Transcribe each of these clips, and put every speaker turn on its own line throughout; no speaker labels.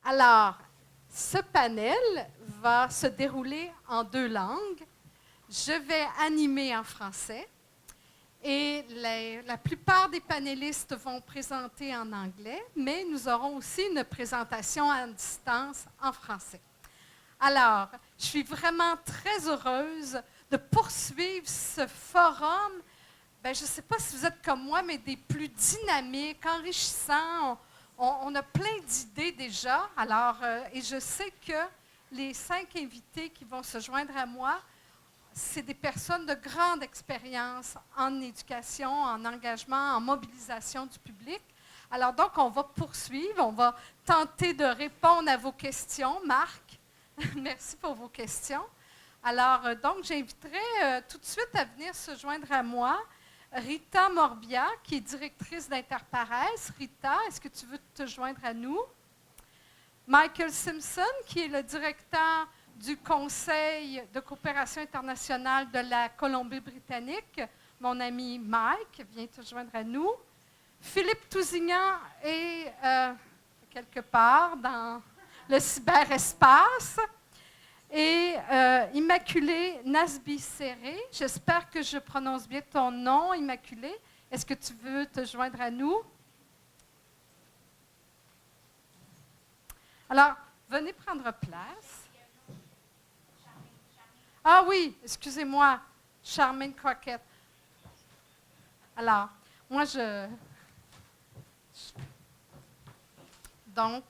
Alors, ce panel va se dérouler en 2 langues. Je vais animer en français et la plupart des panélistes vont présenter en anglais, mais nous aurons aussi une présentation à distance en français. Alors, je suis vraiment très heureuse de poursuivre ce forum. Je ne sais pas si vous êtes comme moi, mais des plus dynamiques, enrichissants. On a plein d'idées déjà. Alors, et je sais que les 5 invités qui vont se joindre à moi, c'est des personnes de grande expérience en éducation, en engagement, en mobilisation du public. Alors donc, on va poursuivre, on va tenter de répondre à vos questions. Marc, merci pour vos questions. Alors, donc, j'inviterai tout de suite à venir se joindre à moi Rita Morbia, qui est directrice d'Interpares. Rita, est-ce que tu veux te joindre à nous? Michael Simpson, qui est le directeur du Conseil de coopération internationale de la Colombie-Britannique. Mon ami Mike vient te joindre à nous. Philippe Tousignant est quelque part dans le cyberespace. Et Immaculée Nasbi-Serré, j'espère que je prononce bien ton nom, Immaculée. Est-ce que tu veux te joindre à nous? Alors, venez prendre place. Ah oui, excusez-moi, Charmaine Crockett. Alors, moi donc,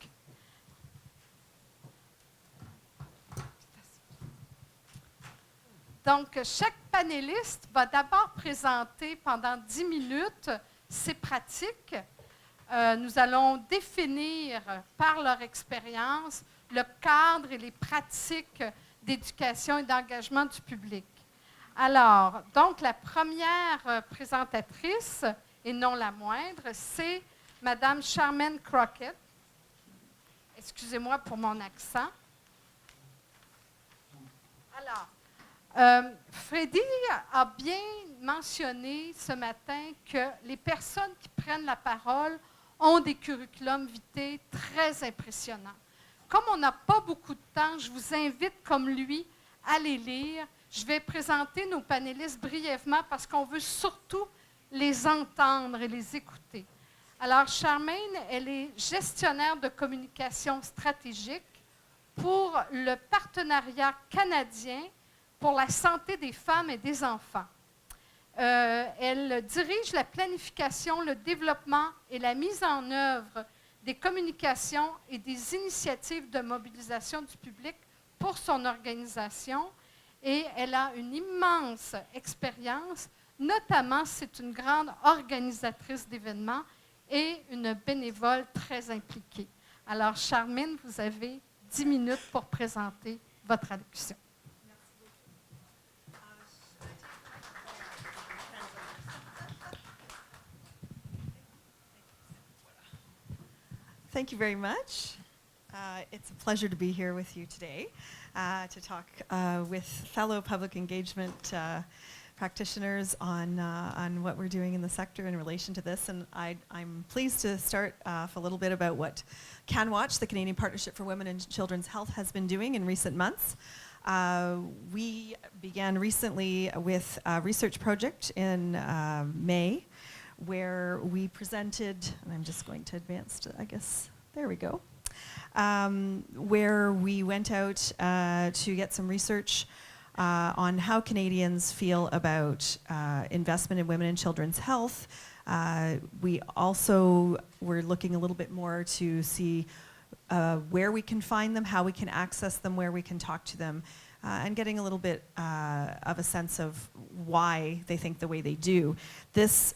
chaque panéliste va d'abord présenter pendant 10 minutes ses pratiques. Nous allons définir par leur expérience le cadre et les pratiques d'éducation et d'engagement du public. Alors, donc, la première présentatrice, et non la moindre, c'est Mme Charmaine Crockett. Excusez-moi pour mon accent. Alors, Freddy a bien mentionné ce matin que les personnes qui prennent la parole ont des curriculums vitae très impressionnants. Comme on n'a pas beaucoup de temps, je vous invite, comme lui, à les lire. Je vais présenter nos panélistes brièvement parce qu'on veut surtout les entendre et les écouter. Alors, Charmaine, elle est gestionnaire de communication stratégique pour le partenariat canadien pour la santé des femmes et des enfants. Elle dirige la planification, le développement et la mise en œuvre des communications et des initiatives de mobilisation du public pour son organisation. Et elle a une immense expérience, notamment c'est une grande organisatrice d'événements et une bénévole très impliquée. Alors, Charmaine, vous avez 10 minutes pour présenter votre allocution.
Thank you very much. It's a pleasure to be here with you today to talk with fellow public engagement practitioners on what we're doing in the sector in relation to this. And I'm pleased to start off a little bit about what CanWaCH, the Canadian Partnership for Women and Children's Health, has been doing in recent months. We began recently with a research project in May, where we presented, and I'm just going to advance to, I guess, there we go, where we went out to get some research on how Canadians feel about investment in women and children's health. We also were looking a little bit more to see where we can find them, how we can access them, where we can talk to them, and getting a little bit of a sense of why they think the way they do. This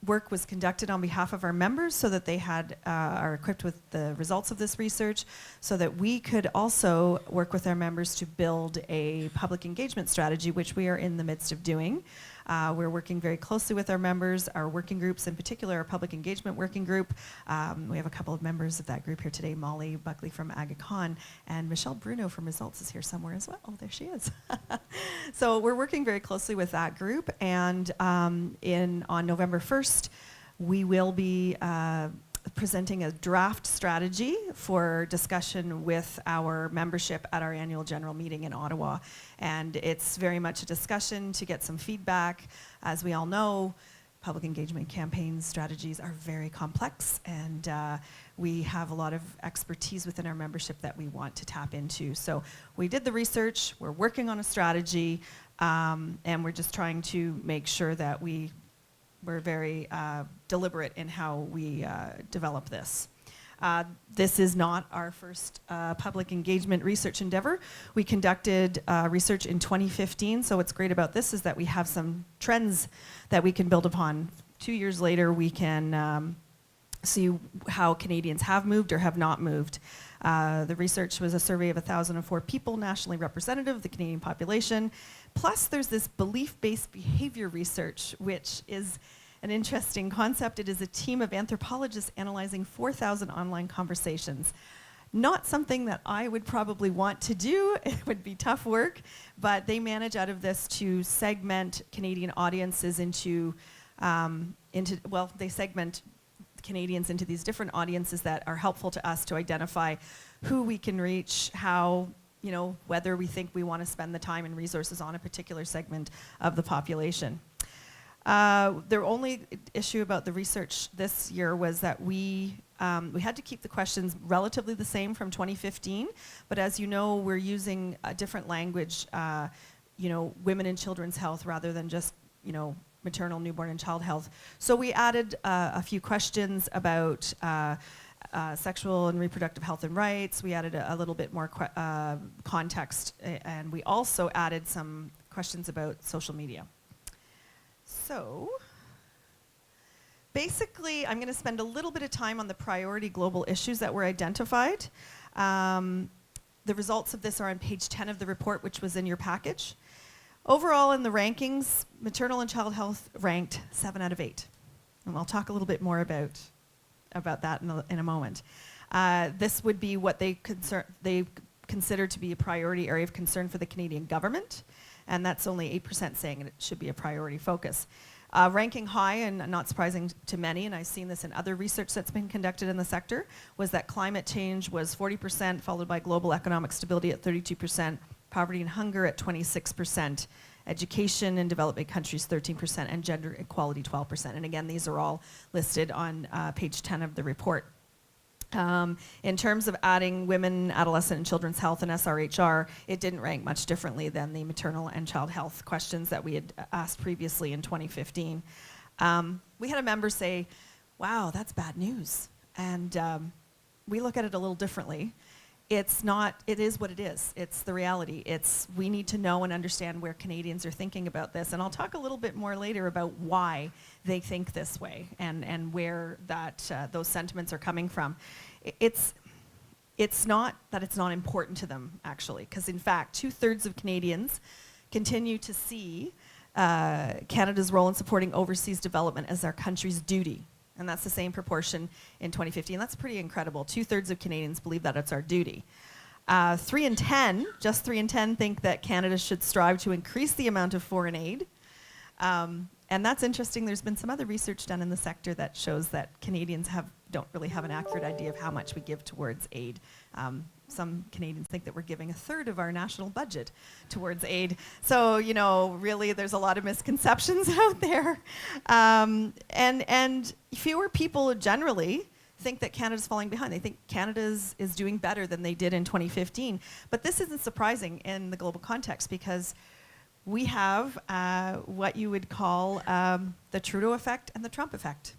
work was conducted on behalf of our members so that they are equipped with the results of this research so that we could also work with our members to build a public engagement strategy, which we are in the midst of doing. We're working very closely with our members, our working groups, in particular our public engagement working group. We have a couple of members of that group here today, Molly Buckley from AgaCon, and Michelle Bruno from Results is here somewhere as well. Oh, there she is. So we're working very closely with that group, and on November 1st, we will be presenting a draft strategy for discussion with our membership at our annual general meeting in Ottawa. And it's very much a discussion to get some feedback. As we all know, public engagement campaign strategies are very complex, and we have a lot of expertise within our membership that we want to tap into. So we did the research, we're working on a strategy, and we're just trying to make sure that we're very deliberate in how we develop this. This is not our first public engagement research endeavor. We conducted research in 2015, so what's great about this is that we have some trends that we can build upon. 2 years later, we can see how Canadians have moved or have not moved. The research was a survey of 1,004 people, nationally representative of the Canadian population. Plus, there's this belief-based behavior research, which is an interesting concept. It is a team of anthropologists analyzing 4,000 online conversations. Not something that I would probably want to do. It would be tough work, but they manage out of this to segment Canadian audiences into they segment Canadians into these different audiences that are helpful to us to identify who we can reach, how, whether we think we want to spend the time and resources on a particular segment of the population. The only issue about the research this year was that we had to keep the questions relatively the same from 2015, but as you know, we're using a different language, women and children's health rather than just, maternal, newborn, and child health. So we added a few questions about sexual and reproductive health and rights. We added a little bit more context, and we also added some questions about social media. So basically, I'm going to spend a little bit of time on the priority global issues that were identified. The results of this are on page 10 of the report, which was in your package. Overall, in the rankings, maternal and child health ranked 7 out of 8. And I'll talk a little bit more about that in a moment. This would be what they consider to be a priority area of concern for the Canadian government, and that's only 8% saying it should be a priority focus. Ranking high, and not surprising to many, and I've seen this in other research that's been conducted in the sector, was that climate change was 40%, followed by global economic stability at 32%, poverty and hunger at 26%, education in developing countries 13%, and gender equality 12%. And again, these are all listed on page 10 of the report. In terms of adding women, adolescent, and children's health and SRHR, it didn't rank much differently than the maternal and child health questions that we had asked previously in 2015. We had a member say, wow, that's bad news. And we look at it a little differently. It's not, it is what it is. It's the reality. We need to know and understand where Canadians are thinking about this. And I'll talk a little bit more later about why they think this way and where those sentiments are coming from. It's not that it's not important to them, actually, because in fact, 2/3 of Canadians continue to see Canada's role in supporting overseas development as our country's duty. And that's the same proportion in 2015. That's pretty incredible. 2/3 of Canadians believe that it's our duty. 3 in 10, just 3 in 10, think that Canada should strive to increase the amount of foreign aid. And that's interesting. There's been some other research done in the sector that shows that Canadians don't really have an accurate idea of how much we give towards aid. Some Canadians think that we're giving 1/3 of our national budget towards aid. So, really there's a lot of misconceptions out there. And fewer people generally think that Canada's falling behind. They think Canada is doing better than they did in 2015. But this isn't surprising in the global context because we have what you would call the Trudeau effect and the Trump effect.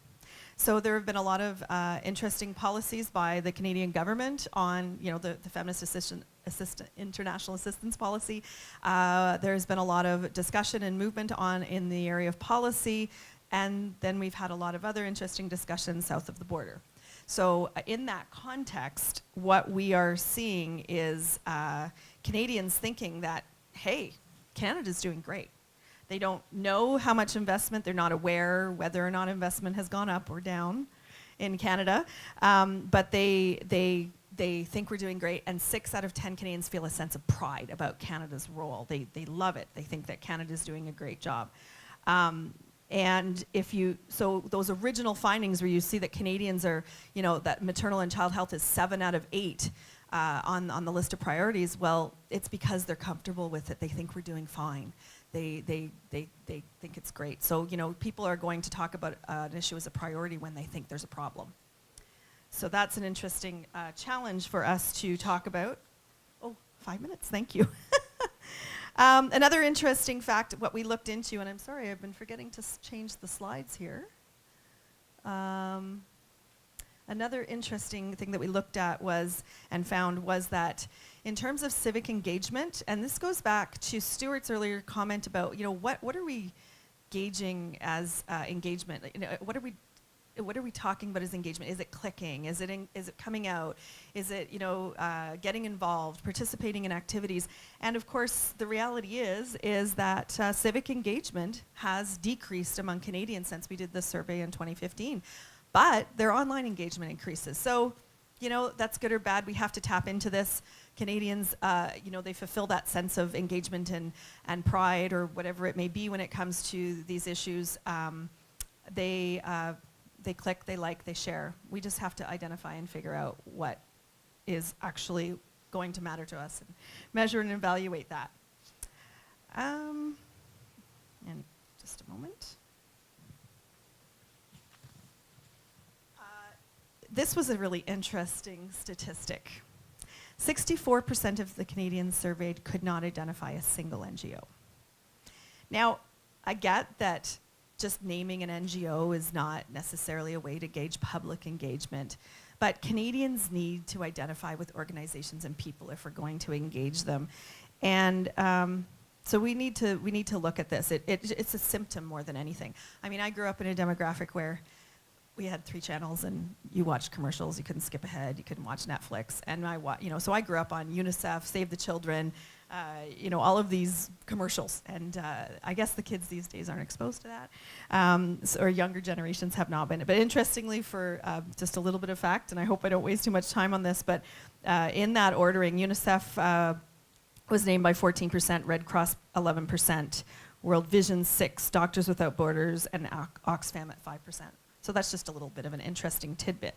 So there have been a lot of interesting policies by the Canadian government on, the Feminist international assistance policy. There's been a lot of discussion and movement in the area of policy, and then we've had a lot of other interesting discussions south of the border. So in that context, what we are seeing is Canadians thinking that, hey, Canada's doing great. They don't know how much investment, they're not aware whether or not investment has gone up or down in Canada, but they think we're doing great, and 6 out of 10 Canadians feel a sense of pride about Canada's role. They love it. They think that Canada's doing a great job. And so those original findings where you see that Canadians are, that maternal and child health is 7 out of 8 on the list of priorities, well, it's because they're comfortable with it. They think we're doing fine. They think it's great. So, people are going to talk about an issue as a priority when they think there's a problem. So that's an interesting challenge for us to talk about. Oh, 5 minutes, thank you. Another interesting fact, what we looked into, and I'm sorry, I've been forgetting to change the slides here. Another interesting thing that we looked at was that in terms of civic engagement, and this goes back to Stuart's earlier comment about, what are we gauging as engagement? What are we talking about as engagement? Is it clicking? Is it coming out? Is it getting involved, participating in activities? And of course, the reality is that civic engagement has decreased among Canadians since we did this survey in 2015. But their online engagement increases. So, that's good or bad. We have to tap into this. Canadians, they fulfill that sense of engagement and pride or whatever it may be when it comes to these issues. They click, they like, they share. We just have to identify and figure out what is actually going to matter to us and measure and evaluate that. And just a moment. This was a really interesting statistic. 64% of the Canadians surveyed could not identify a single NGO. Now, I get that just naming an NGO is not necessarily a way to gauge public engagement, but Canadians need to identify with organizations and people if we're going to engage them. And so we need to look at this. It's a symptom more than anything. I mean, I grew up in a demographic where we had 3 channels and you watched commercials, you couldn't skip ahead, you couldn't watch Netflix. And so I grew up on UNICEF, Save the Children, all of these commercials. And I guess the kids these days aren't exposed to that, or younger generations have not been. But interestingly, for just a little bit of fact, and I hope I don't waste too much time on this, but in that ordering, UNICEF was named by 14%, Red Cross 11%, World Vision 6%, Doctors Without Borders, and Oxfam at 5%. So that's just a little bit of an interesting tidbit.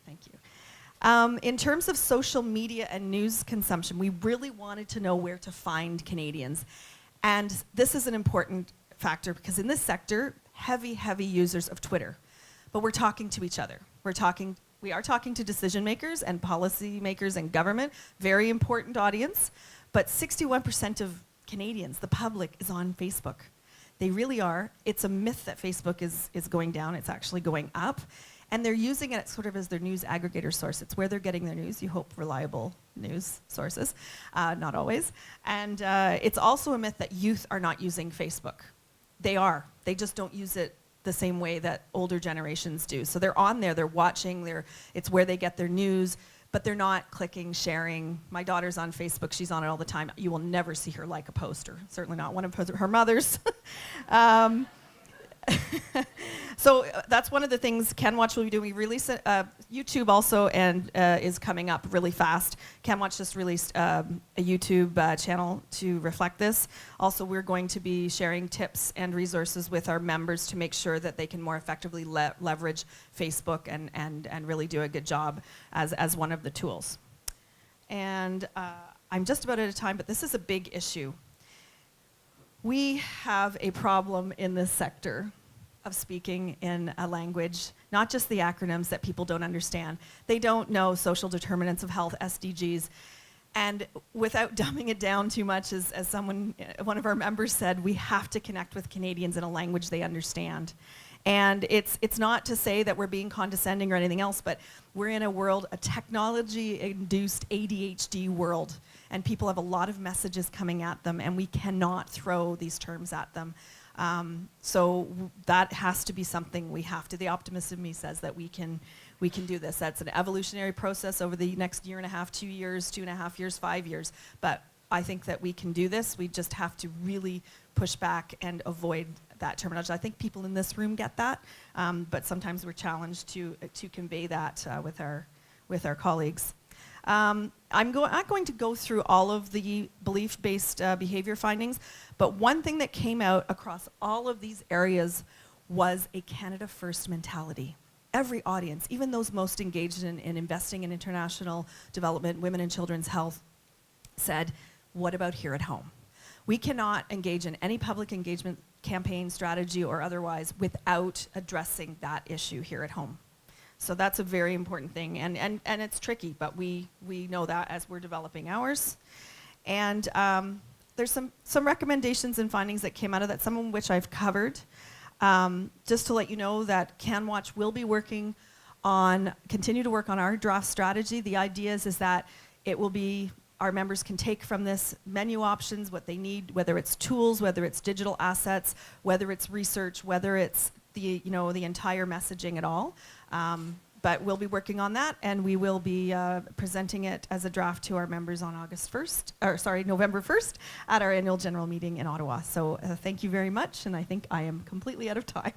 Thank you. In terms of social media and news consumption, we really wanted to know where to find Canadians. And this is an important factor because in this sector, heavy users of Twitter. But we're talking to each other. We are talking to decision makers and policy makers and government, very important audience. But 61% of Canadians, the public, is on Facebook. They really are. It's a myth that Facebook is going down. It's actually going up. And they're using it sort of as their news aggregator source. It's where they're getting their news. You hope reliable news sources, not always. And it's also a myth that youth are not using Facebook. They are. They just don't use it the same way that older generations do. So they're on there, they're watching, it's where they get their news, but they're not clicking, sharing. My daughter's on Facebook, she's on it all the time. You will never see her like a poster, certainly not one of her mother's. So that's one of the things CanWaCH will be doing. We release it, YouTube also is coming up really fast. CanWaCH just released a YouTube channel to reflect this. Also, we're going to be sharing tips and resources with our members to make sure that they can more effectively leverage Facebook and really do a good job as one of the tools. And I'm just about out of time, but this is a big issue. We have a problem in this sector of speaking in a language, not just the acronyms that people don't understand. They don't know social determinants of health, SDGs. And without dumbing it down too much, as one of our members said, we have to connect with Canadians in a language they understand. And it's not to say that we're being condescending or anything else, but we're in a technology-induced ADHD world, and people have a lot of messages coming at them, and we cannot throw these terms at them. So that has to be something we have to. The optimist in me says that we can do this. That's an evolutionary process over the next year and a half, 2 years, 2.5 years, 5 years. But I think that we can do this. We just have to really push back and avoid that terminology. I think people in this room get that, but sometimes we're challenged to convey that with our colleagues. I'm not going to go through all of the belief-based behavior findings, but one thing that came out across all of these areas was a Canada First mentality. Every audience, even those most engaged in investing in international development, women and children's health, said, what about here at home? We cannot engage in any public engagement campaign, strategy, or otherwise without addressing that issue here at home. So that's a very important thing, and it's tricky, but we know that as we're developing ours. And there's some recommendations and findings that came out of that, some of which I've covered. Just to let you know that CanWaCH will be continue to work on our draft strategy. The idea is that it will be, our members can take from this menu options, what they need, whether it's tools, whether it's digital assets, whether it's research, whether it's the entire messaging at all. But we'll be working on that, and we will be presenting it as a draft to our members on November 1st at our annual general meeting in Ottawa. So thank you very much, and I think I am completely out of time.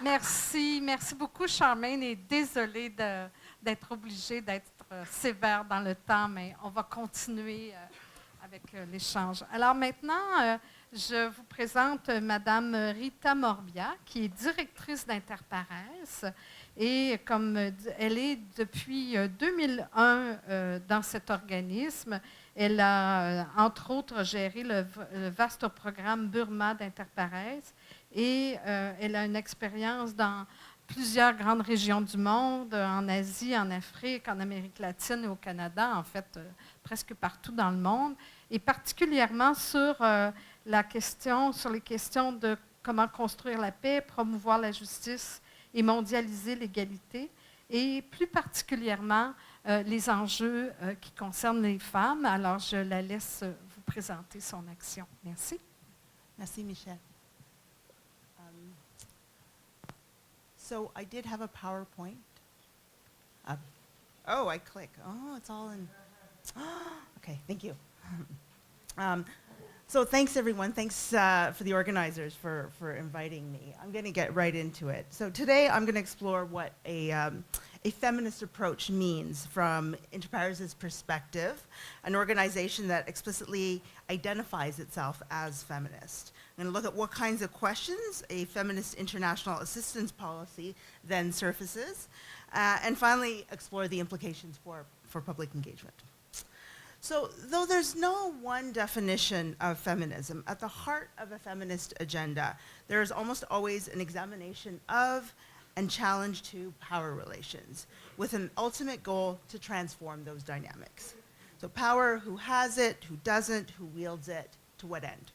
Merci beaucoup, Charmaine, et désolée d'être obligée d'être sévère dans le temps, mais on va continuer avec l'échange. Alors maintenant, je vous présente Madame Rita Morbia, qui est directrice d'Interparesse, et comme elle est depuis 2001 dans cet organisme, elle a entre autres géré le vaste programme Burma d'Interparesse, et elle a une expérience dans plusieurs grandes régions du monde, en Asie, en Afrique, en Amérique latine et au Canada, en fait, presque partout dans le monde, et particulièrement sur les questions de comment construire la paix, promouvoir la justice et mondialiser l'égalité, et plus particulièrement les enjeux qui concernent les femmes. Alors, je la laisse vous présenter son action. Merci.
Merci, Michèle. So I did have a PowerPoint. Oh, I click. Oh, it's all in. Okay, thank you. So thanks, everyone. Thanks for the organizers for inviting me. I'm going to get right into it. So today I'm going to explore what a feminist approach means from Interpares's perspective, an organization that explicitly identifies itself as feminist. I'm going to look at what kinds of questions a feminist international assistance policy then surfaces, and finally explore the implications for public engagement. So, though there's no one definition of feminism, at the heart of a feminist agenda, there is almost always an examination of and challenge to power relations, with an ultimate goal to transform those dynamics. So power, who has it, who doesn't, who wields it, to what end?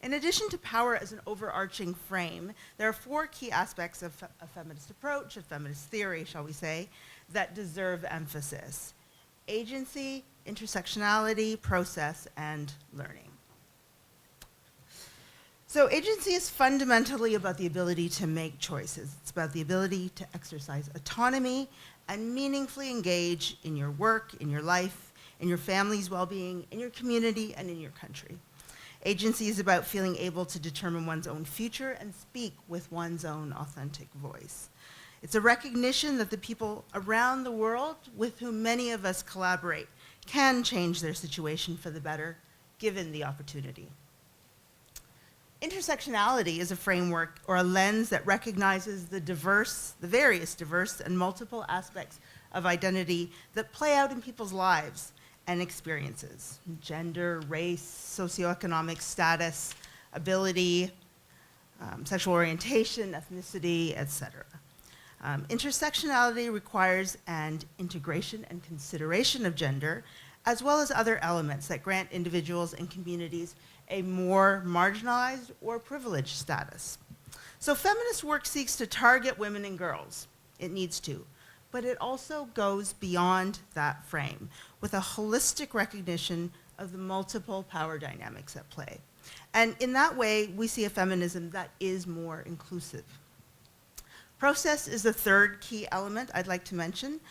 In addition to power as an overarching frame, there are four key aspects of a feminist approach, a feminist theory, shall we say, that deserve emphasis: agency, intersectionality, process, and learning. So agency is fundamentally about the ability to make choices. It's about the ability to exercise autonomy and meaningfully engage in your work, in your life, in your family's well-being, in your community, and in your country. Agency is about feeling able to determine one's own future and speak with one's own authentic voice. It's a recognition that the people around the world with whom many of us collaborate can change their situation for the better, given the opportunity. Intersectionality is a framework or a lens that recognizes the various diverse and multiple aspects of identity that play out in people's lives and experiences: gender, race, socioeconomic status, ability, sexual orientation, ethnicity, etc. Intersectionality requires an integration and consideration of gender, as well as other elements that grant individuals and communities a more marginalized or privileged status. So feminist work seeks to target women and girls. It needs to. But it also goes beyond that frame with a holistic recognition of the multiple power dynamics at play. And in that way, we see a feminism that is more inclusive. Process is the third key element I'd like to mention.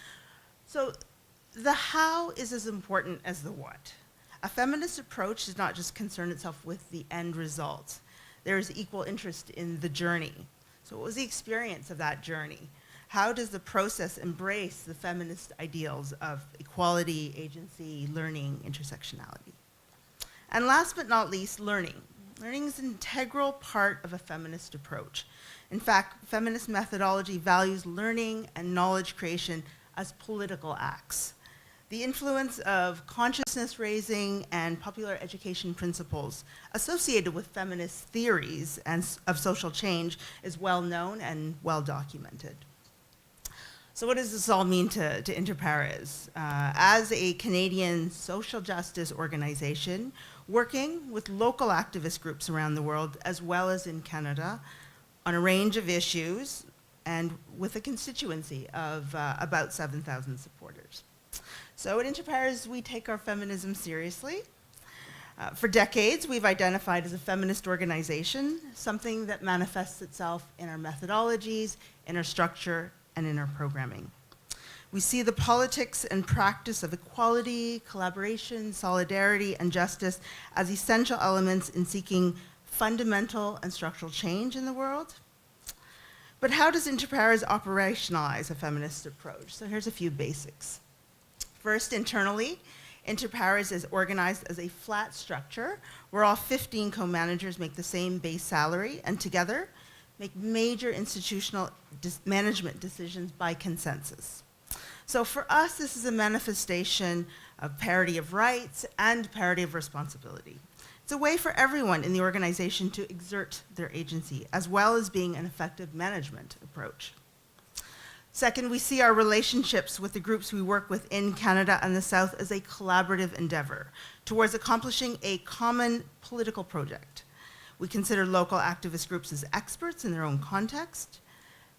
So the how is as important as the what. A feminist approach does not just concern itself with the end result. There is equal interest in the journey. So what was the experience of that journey? How does the process embrace the feminist ideals of equality, agency, learning, intersectionality? And last but not least, learning. Learning is an integral part of a feminist approach. In fact, feminist methodology values learning and knowledge creation as political acts. The influence of consciousness raising and popular education principles associated with feminist theories and of social change is well known and well documented. So what does this all mean to Interpares? As a Canadian social justice organization working with local activist groups around the world as well as in Canada on a range of issues and with a constituency of about 7,000 supporters. So at Interpares, we take our feminism seriously. For decades, we've identified as a feminist organization, something that manifests itself in our methodologies, in our structure, and in our programming. We see the politics and practice of equality, collaboration, solidarity, and justice as essential elements in seeking fundamental and structural change in the world. But how does Interpares operationalize a feminist approach? So here's a few basics. First, internally, Interpares is organized as a flat structure where all 15 co-managers make the same base salary and together make major institutional management decisions by consensus. So for us, this is a manifestation of parity of rights and parity of responsibility. It's a way for everyone in the organization to exert their agency, as well as being an effective management approach. Second, we see our relationships with the groups we work with in Canada and the South as a collaborative endeavor towards accomplishing a common political project. We consider local activist groups as experts in their own context.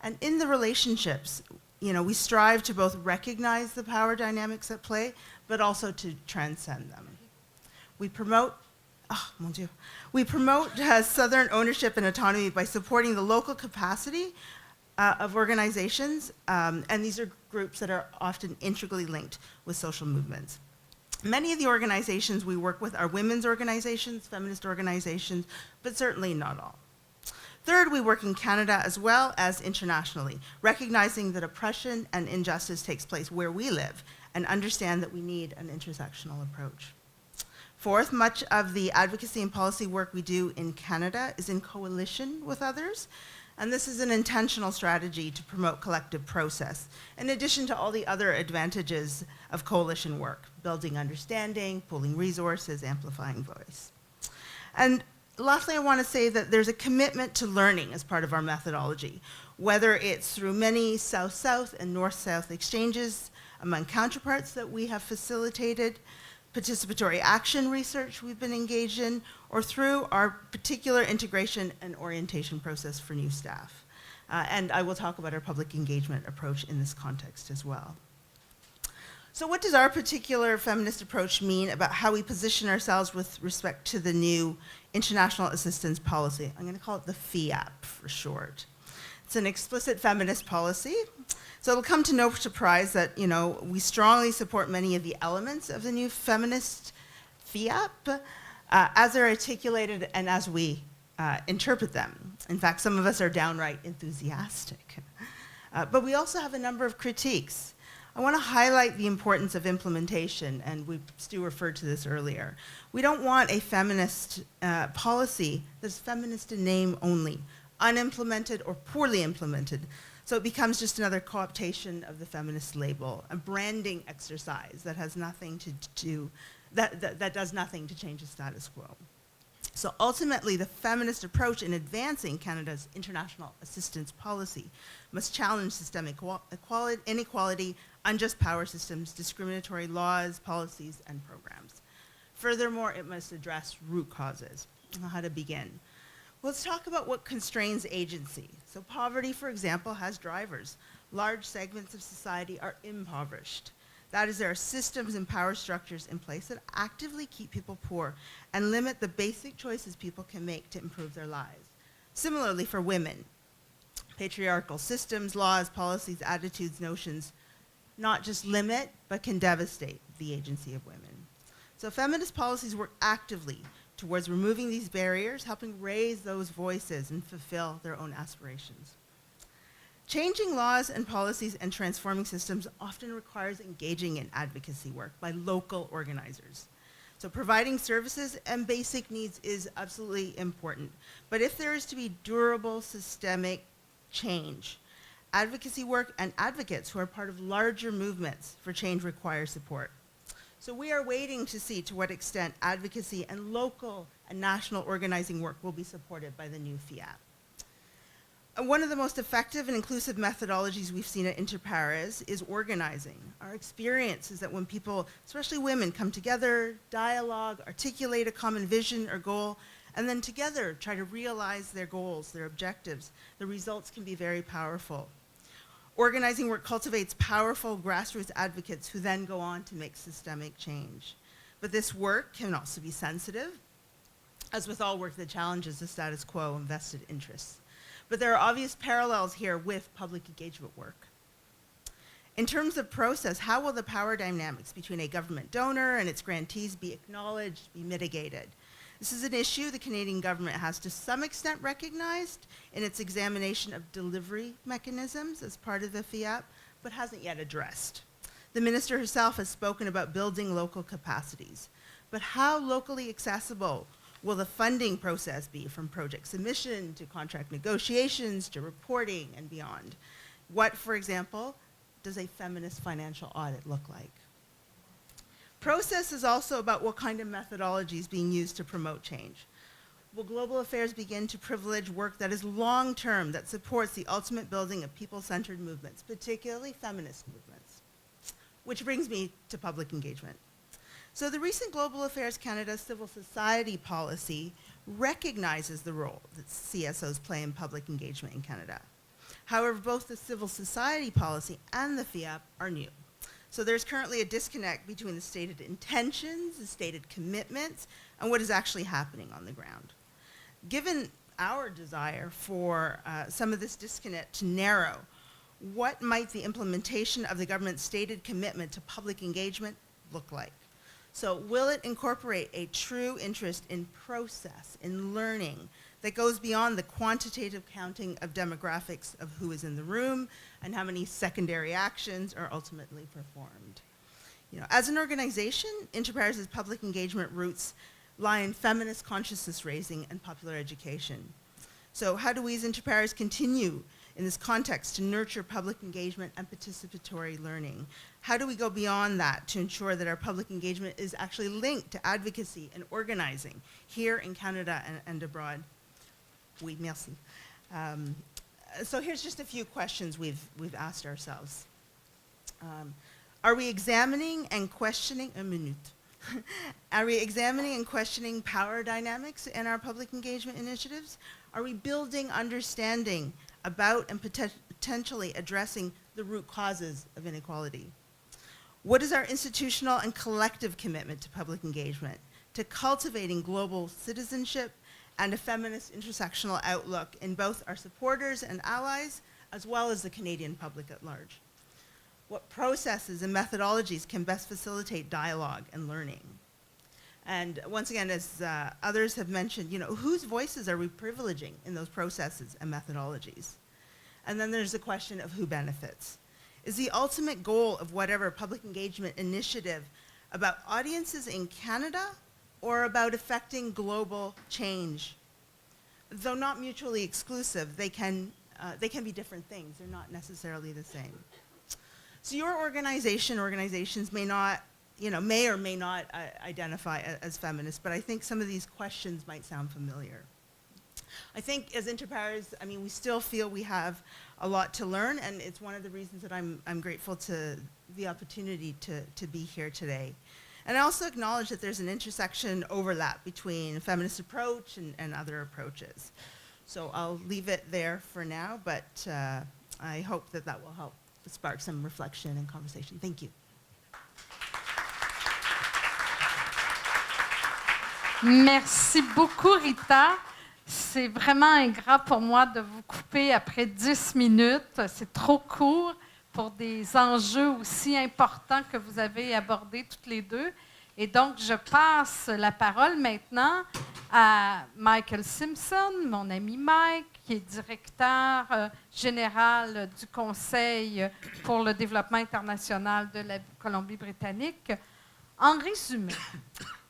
And in the relationships, we strive to both recognize the power dynamics at play, but also to transcend them. We promote Southern ownership and autonomy by supporting the local capacity of organizations, and these are groups that are often integrally linked with social movements. Many of the organizations we work with are women's organizations, feminist organizations, but certainly not all. Third, we work in Canada as well as internationally, recognizing that oppression and injustice takes place where we live, and understand that we need an intersectional approach. Fourth, much of the advocacy and policy work we do in Canada is in coalition with others, and this is an intentional strategy to promote collective process, in addition to all the other advantages of coalition work, building understanding, pooling resources, amplifying voice. And lastly, I want to say that there's a commitment to learning as part of our methodology, whether it's through many South-South and North-South exchanges among counterparts that we have facilitated, participatory action research we've been engaged in, or through our particular integration and orientation process for new staff. And I will talk about our public engagement approach in this context as well. So what does our particular feminist approach mean about how we position ourselves with respect to the new international assistance policy? I'm going to call it the FIAP for short. It's an explicit feminist policy. So it'll come to no surprise that, we strongly support many of the elements of the new feminist FIAP as they're articulated and as we interpret them. In fact, some of us are downright enthusiastic. But we also have a number of critiques. I want to highlight the importance of implementation, and Stu referred to this earlier. We don't want a feminist policy that's feminist in name only, unimplemented or poorly implemented. So it becomes just another co-optation of the feminist label, a branding exercise that has nothing to do, that does nothing to change the status quo. So ultimately, the feminist approach in advancing Canada's international assistance policy must challenge systemic inequality, unjust power systems, discriminatory laws, policies, and programs. Furthermore, it must address root causes. How to begin? Let's talk about what constrains agency. So poverty, for example, has drivers. Large segments of society are impoverished. That is, there are systems and power structures in place that actively keep people poor and limit the basic choices people can make to improve their lives. Similarly for women, patriarchal systems, laws, policies, attitudes, notions, not just limit, but can devastate the agency of women. So feminist policies work actively towards removing these barriers, helping raise those voices and fulfill their own aspirations. Changing laws and policies and transforming systems often requires engaging in advocacy work by local organizers. So providing services and basic needs is absolutely important. But if there is to be durable systemic change, advocacy work and advocates who are part of larger movements for change require support. So we are waiting to see to what extent advocacy and local and national organizing work will be supported by the new FIAP. One of the most effective and inclusive methodologies we've seen at Interpares is organizing. Our experience is that when people, especially women, come together, dialogue, articulate a common vision or goal, and then together try to realize their goals, their objectives, the results can be very powerful. Organizing work cultivates powerful grassroots advocates who then go on to make systemic change. But this work can also be sensitive. As with all work that challenges the status quo and vested interests. But there are obvious parallels here with public engagement work. In terms of process, how will the power dynamics between a government donor and its grantees be acknowledged, be mitigated? This is an issue the Canadian government has to some extent recognized in its examination of delivery mechanisms as part of the FIAP, but hasn't yet addressed. The minister herself has spoken about building local capacities, but how locally accessible will the funding process be, from project submission to contract negotiations to reporting and beyond? What, for example, does a feminist financial audit look like? Process is also about what kind of methodology is being used to promote change. Will global affairs begin to privilege work that is long-term, that supports the ultimate building of people-centered movements, particularly feminist movements? Which brings me to public engagement. So the recent Global Affairs Canada civil society policy recognizes the role that CSOs play in public engagement in Canada. However, both the civil society policy and the FIAP are new. So there's currently a disconnect between the stated intentions, the stated commitments, and what is actually happening on the ground. Given our desire for some of this disconnect to narrow, what might the implementation of the government's stated commitment to public engagement look like? So will it incorporate a true interest in process, in learning, that goes beyond the quantitative counting of demographics of who is in the room and how many secondary actions are ultimately performed? You know, as an organization, Interpares' public engagement roots lie in feminist consciousness raising and popular education. So how do we as Interpares continue in this context to nurture public engagement and participatory learning? How do we go beyond that to ensure that our public engagement is actually linked to advocacy and organizing here in Canada and abroad? Oui, merci. So here's just a few questions we've asked ourselves. Are we examining and questioning, Are we examining and questioning power dynamics in our public engagement initiatives? Are we building understanding about and potentially addressing the root causes of inequality? What is our institutional and collective commitment to public engagement, to cultivating global citizenship and a feminist intersectional outlook in both our supporters and allies, as well as the Canadian public at large? What processes and methodologies can best facilitate dialogue and learning? And once again, as others have mentioned, you know, whose voices are we privileging in those processes and methodologies? And then there's the question of who benefits. Is the ultimate goal of whatever public engagement initiative about audiences in Canada or about affecting global change? Though not mutually exclusive, they can be different things. They're not necessarily the same. So your organizations may not, may or may not identify as feminist, but I think some of these questions might sound familiar. I think as Interpares, we still feel we have a lot to learn, and it's one of the reasons that I'm grateful to the opportunity to be here today. And I also acknowledge that there's an intersection overlap between feminist approach and other approaches. So I'll leave it there for now, but I hope that will help spark some reflection and conversation. Thank you.
Merci beaucoup, Rita. C'est vraiment ingrat pour moi de vous couper après 10 minutes. C'est trop court pour des enjeux aussi importants que vous avez abordés toutes les deux. Et donc, je passe la parole maintenant à Michael Simpson, mon ami Mike, qui est directeur général du Conseil pour le développement international de la Colombie-Britannique. En résumé,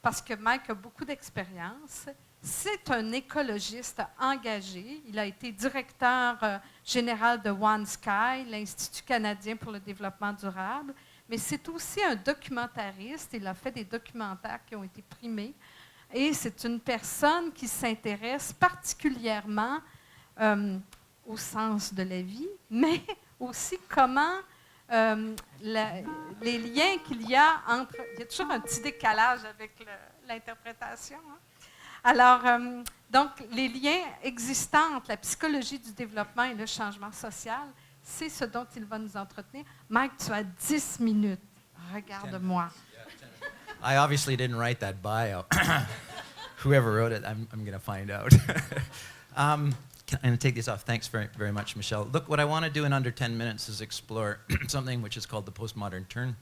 parce que Mike a beaucoup d'expérience, c'est un écologiste engagé. Il a été directeur général de One Sky, l'Institut canadien pour le développement durable, mais c'est aussi un documentariste. Il a fait des documentaires qui ont été primés. Et c'est une personne qui s'intéresse particulièrement au sens de la vie, mais aussi comment les liens qu'il y a entre... Il y a toujours un petit décalage avec l'interprétation. Hein? Alors, donc, les liens existants entre la psychologie du développement et le changement social, c'est ce dont il va nous entretenir. Mike, tu as 10 minutes. Regarde-moi.
I obviously didn't write that bio. Whoever wrote it, I'm going to find out. I'm going to take this off. Thanks very, very much, Michelle. Look, what I want to do in under 10 minutes is explore something which is called the postmodern turn.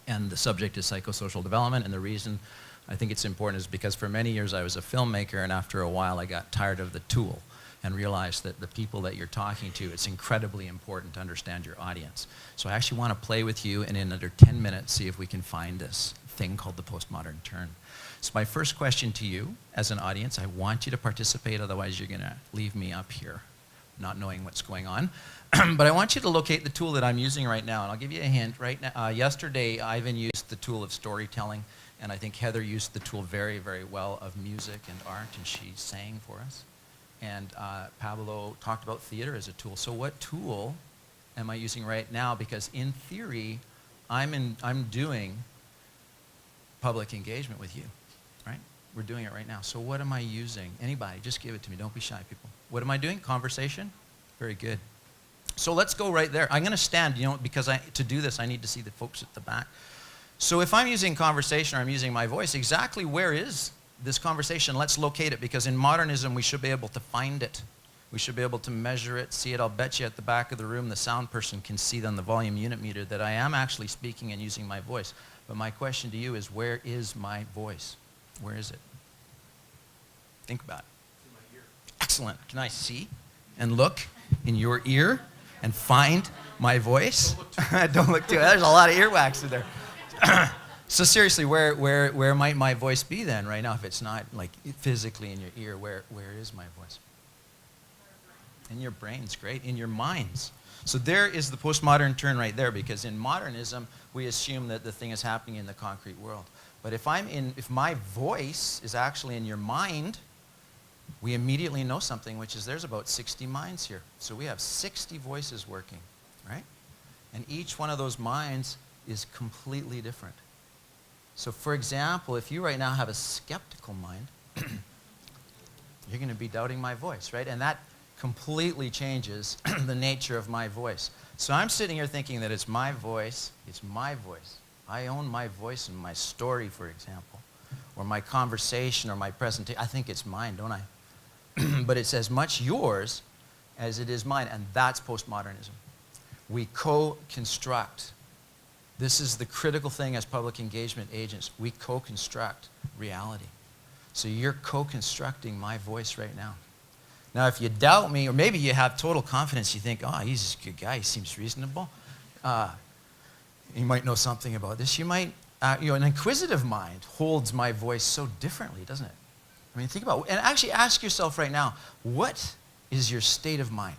And the subject is psychosocial development. And the reason I think it's important is because for many years I was a filmmaker, and after a while I got tired of the tool and realized that the people that you're talking to, it's incredibly important to understand your audience. So I actually want to play with you and in under 10 minutes see if we can find this thing called the postmodern turn. So my first question to you as an audience, I want you to participate, otherwise you're going to leave me up here not knowing what's going on. But I want you to locate the tool that I'm using right now, and I'll give you a hint. Right now, yesterday, Ivan used the tool of storytelling, and I think Heather used the tool very, very well of music and art, and she sang for us. And Pablo talked about theater as a tool. So what tool am I using right now? Because in theory, I'm doing public engagement with you, right? We're doing it right now. So what am I using? Anybody, just give it to me. Don't be shy, people. What am I doing? Conversation? Very good. So let's go right there. I'm going to stand, because to do this, I need to see the folks at the back. So if I'm using conversation or I'm using my voice, exactly where is this conversation? Let's locate it, because in modernism, we should be able to find it. We should be able to measure it, see it. I'll bet you at the back of the room, the sound person can see on the volume unit meter that I am actually speaking and using my voice. But my question to you is, where is my voice? Where is it? Think about it.
In my ear.
Excellent. Can I see and look in your ear and find my voice? Don't look too. There's a lot of earwax in there. So seriously, where might my voice be then right now if it's not like physically in your ear? Where is my voice? In your brains, great. In your minds. So there is the postmodern turn right there, because in modernism, we assume that the thing is happening in the concrete world. But if my voice is actually in your mind, we immediately know something, which is there's about 60 minds here. So we have 60 voices working, right? And each one of those minds is completely different. So for example, if you right now have a skeptical mind, you're going to be doubting my voice, right? And that completely changes the nature of my voice. So I'm sitting here thinking that it's my voice. I own my voice in my story, for example, or my conversation or my presentation. I think it's mine, don't I? But it's as much yours as it is mine, and that's postmodernism. We co-construct. This is the critical thing as public engagement agents. We co-construct reality. So you're co-constructing my voice right now. Now, if you doubt me, or maybe you have total confidence, you think, oh, he's a good guy, he seems reasonable. You might know something about this. You might, an inquisitive mind holds my voice so differently, doesn't it? I mean, think about it. And actually ask yourself right now, what is your state of mind?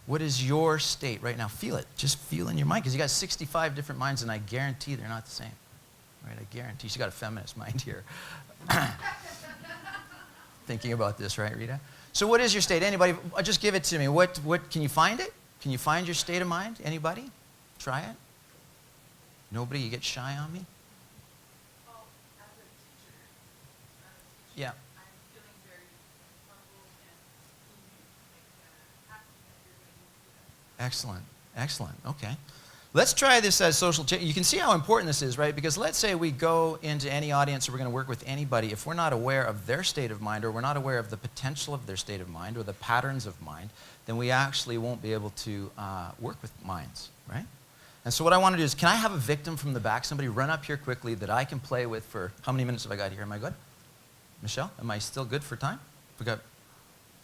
What is your state right now? Feel it. Just feel in your mind, because you got 65 different minds, and I guarantee they're not the same. Right? I guarantee. She's got a feminist mind here. Thinking about this, right, Rita? So what is your state? Anybody? Just give it to me. What can you find it? Can you find your state of mind? Anybody? Try it. Nobody? You get shy on me?
Well, as a teacher,
Yeah.
I'm feeling very humble and happy that you're going to do that.
Excellent. Excellent. Okay. Let's try this as social change. You can see how important this is, right? Because let's say we go into any audience or we're going to work with anybody. If we're not aware of their state of mind, or we're not aware of the potential of their state of mind or the patterns of mind, then we actually won't be able to work with minds, right? And so what I want to do is, can I have a victim from the back? Somebody run up here quickly that I can play with for, how many minutes have I got here? Am I good? Michelle, am I still good for time?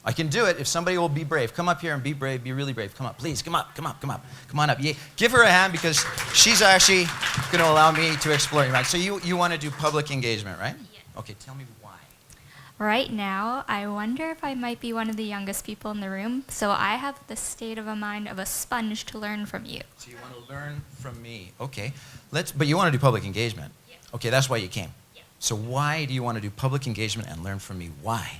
I can do it if somebody will be brave. Come up here and be brave, be really brave. Come up, please, come up. Come on up. Yeah. Give her a hand because she's actually going to allow me to explore your mind. So you want to do public engagement, right?
Yes.
Okay, tell me why.
Right now, I wonder if I might be one of the youngest people in the room, so I have the state of a mind of a sponge to learn from you.
So you want to learn from me. Okay. But you want to do public engagement.
Yes.
Okay, that's why you came.
Yes.
So why do you want to do public engagement and learn from me? Why?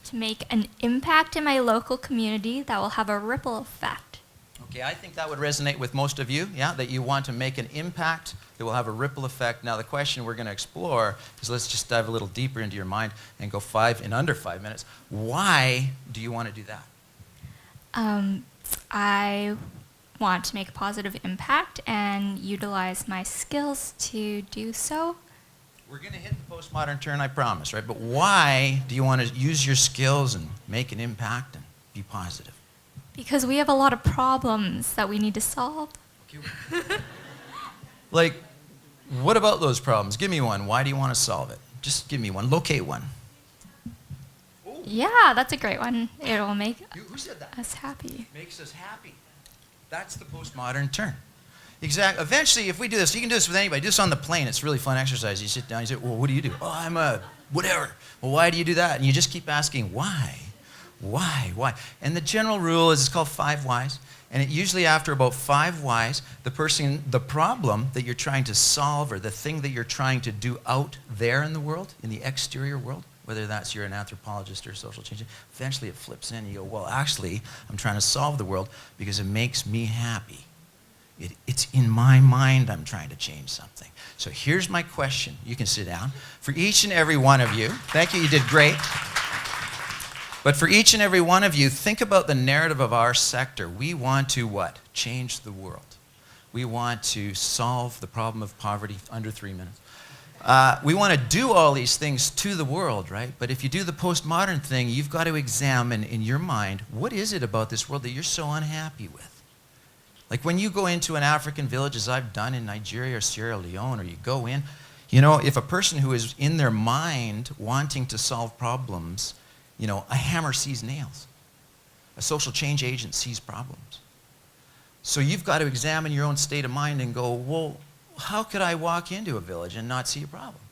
To make an impact in my local community that will have a ripple effect.
Okay, I think that would resonate with most of you, yeah, that you want to make an impact that will have a ripple effect. Now, the question we're going to explore is, let's just dive a little deeper into your mind and go in under 5 minutes. Why do you want to do that?
I want to make a positive impact and utilize my skills to do so.
We're going to hit the postmodern turn, I promise, right? But why do you want to use your skills and make an impact and be positive?
Because we have a lot of problems that we need to solve.
Okay. Like, what about those problems? Give me one. Why do you want to solve it? Just give me one. Locate one.
Yeah, that's a great one. It will make
Who said that?
us happy.
Makes us happy. That's the postmodern turn. Exactly. Eventually, if we do this, you can do this with anybody. Do this on the plane. It's really fun exercise. You sit down, you say, well, what do you do? Oh, I'm a whatever. Well, why do you do that? And you just keep asking, why? Why? And the general rule is it's called 5 whys. And it usually after about 5 whys, the problem that you're trying to solve or the thing that you're trying to do out there in the world, in the exterior world, whether that's you're an anthropologist or a social change, eventually it flips in and you go, well, actually, I'm trying to solve the world because it makes me happy. It's in my mind I'm trying to change something. So here's my question. You can sit down. For each and every one of you, thank you, you did great. But for each and every one of you, think about the narrative of our sector. We want to what? Change the world. We want to solve the problem of poverty under 3 minutes. We want to do all these things to the world, right? But if you do the postmodern thing, you've got to examine in your mind, what is it about this world that you're so unhappy with? Like when you go into an African village, as I've done in Nigeria or Sierra Leone, or you go in, you know, if a person who is in their mind wanting to solve problems, you know, a hammer sees nails. A social change agent sees problems. So you've got to examine your own state of mind and go, well, how could I walk into a village and not see a problem?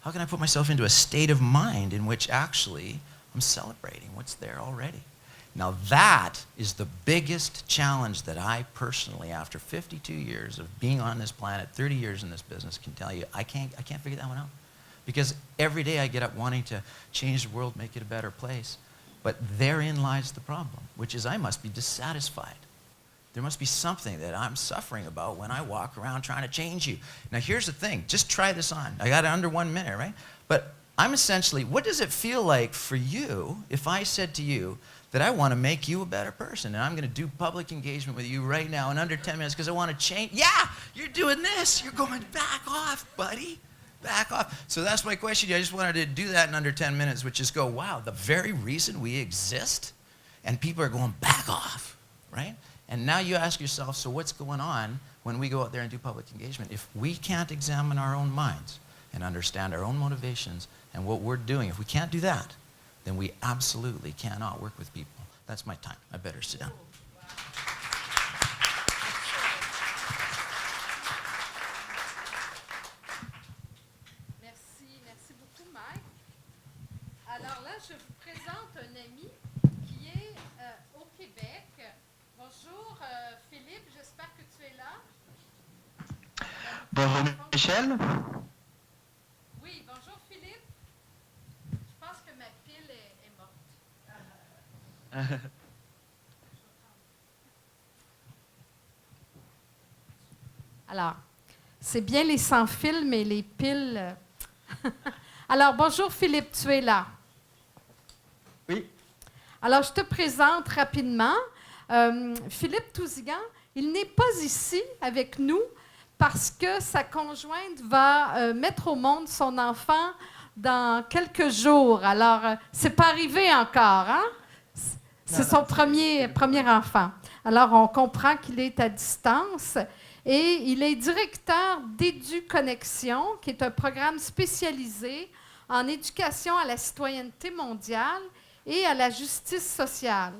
How can I put myself into a state of mind in which actually I'm celebrating what's there already? Now that is the biggest challenge that I personally, after 52 years of being on this planet, 30 years in this business, can tell you, I can't figure that one out. Because every day I get up wanting to change the world, make it a better place. But therein lies the problem, which is I must be dissatisfied. There must be something that I'm suffering about when I walk around trying to change you. Now here's the thing, just try this on. I got it under 1 minute, right? But I'm essentially, what does it feel like for you if I said to you that I want to make you a better person and I'm going to do public engagement with you right now in under 10 minutes because I want to change? Yeah, you're doing this. You're going back off, buddy. Back off. So that's my question. I just wanted to do that in under 10 minutes, which is go, wow, the very reason we exist and people are going back off, right? And now you ask yourself, so what's going on when we go out there and do public engagement? If we can't examine our own minds and understand our own motivations and what we're doing, if we can't do that, then we absolutely cannot work with people. That's my time. I better sit down.
Merci beaucoup, Mike. Alors là, je vous présente un ami qui est au Québec. Bonjour, Philippe, j'espère que tu es là.
Bonjour Michèle.
Oui, bonjour Philippe. Je pense que ma pile est morte. Alors, c'est bien les sans fil, mais les piles... Alors, bonjour Philippe, tu es là.
Oui.
Alors, je te présente rapidement. Philippe Tousignant, il n'est pas ici avec nous parce que sa conjointe va mettre au monde son enfant dans quelques jours. Alors, c'est pas arrivé encore, hein? C'est son premier enfant. Alors, on comprend qu'il est à distance et il est directeur d'Educonnexion, qui est un programme spécialisé en éducation à la citoyenneté mondiale et à la justice sociale.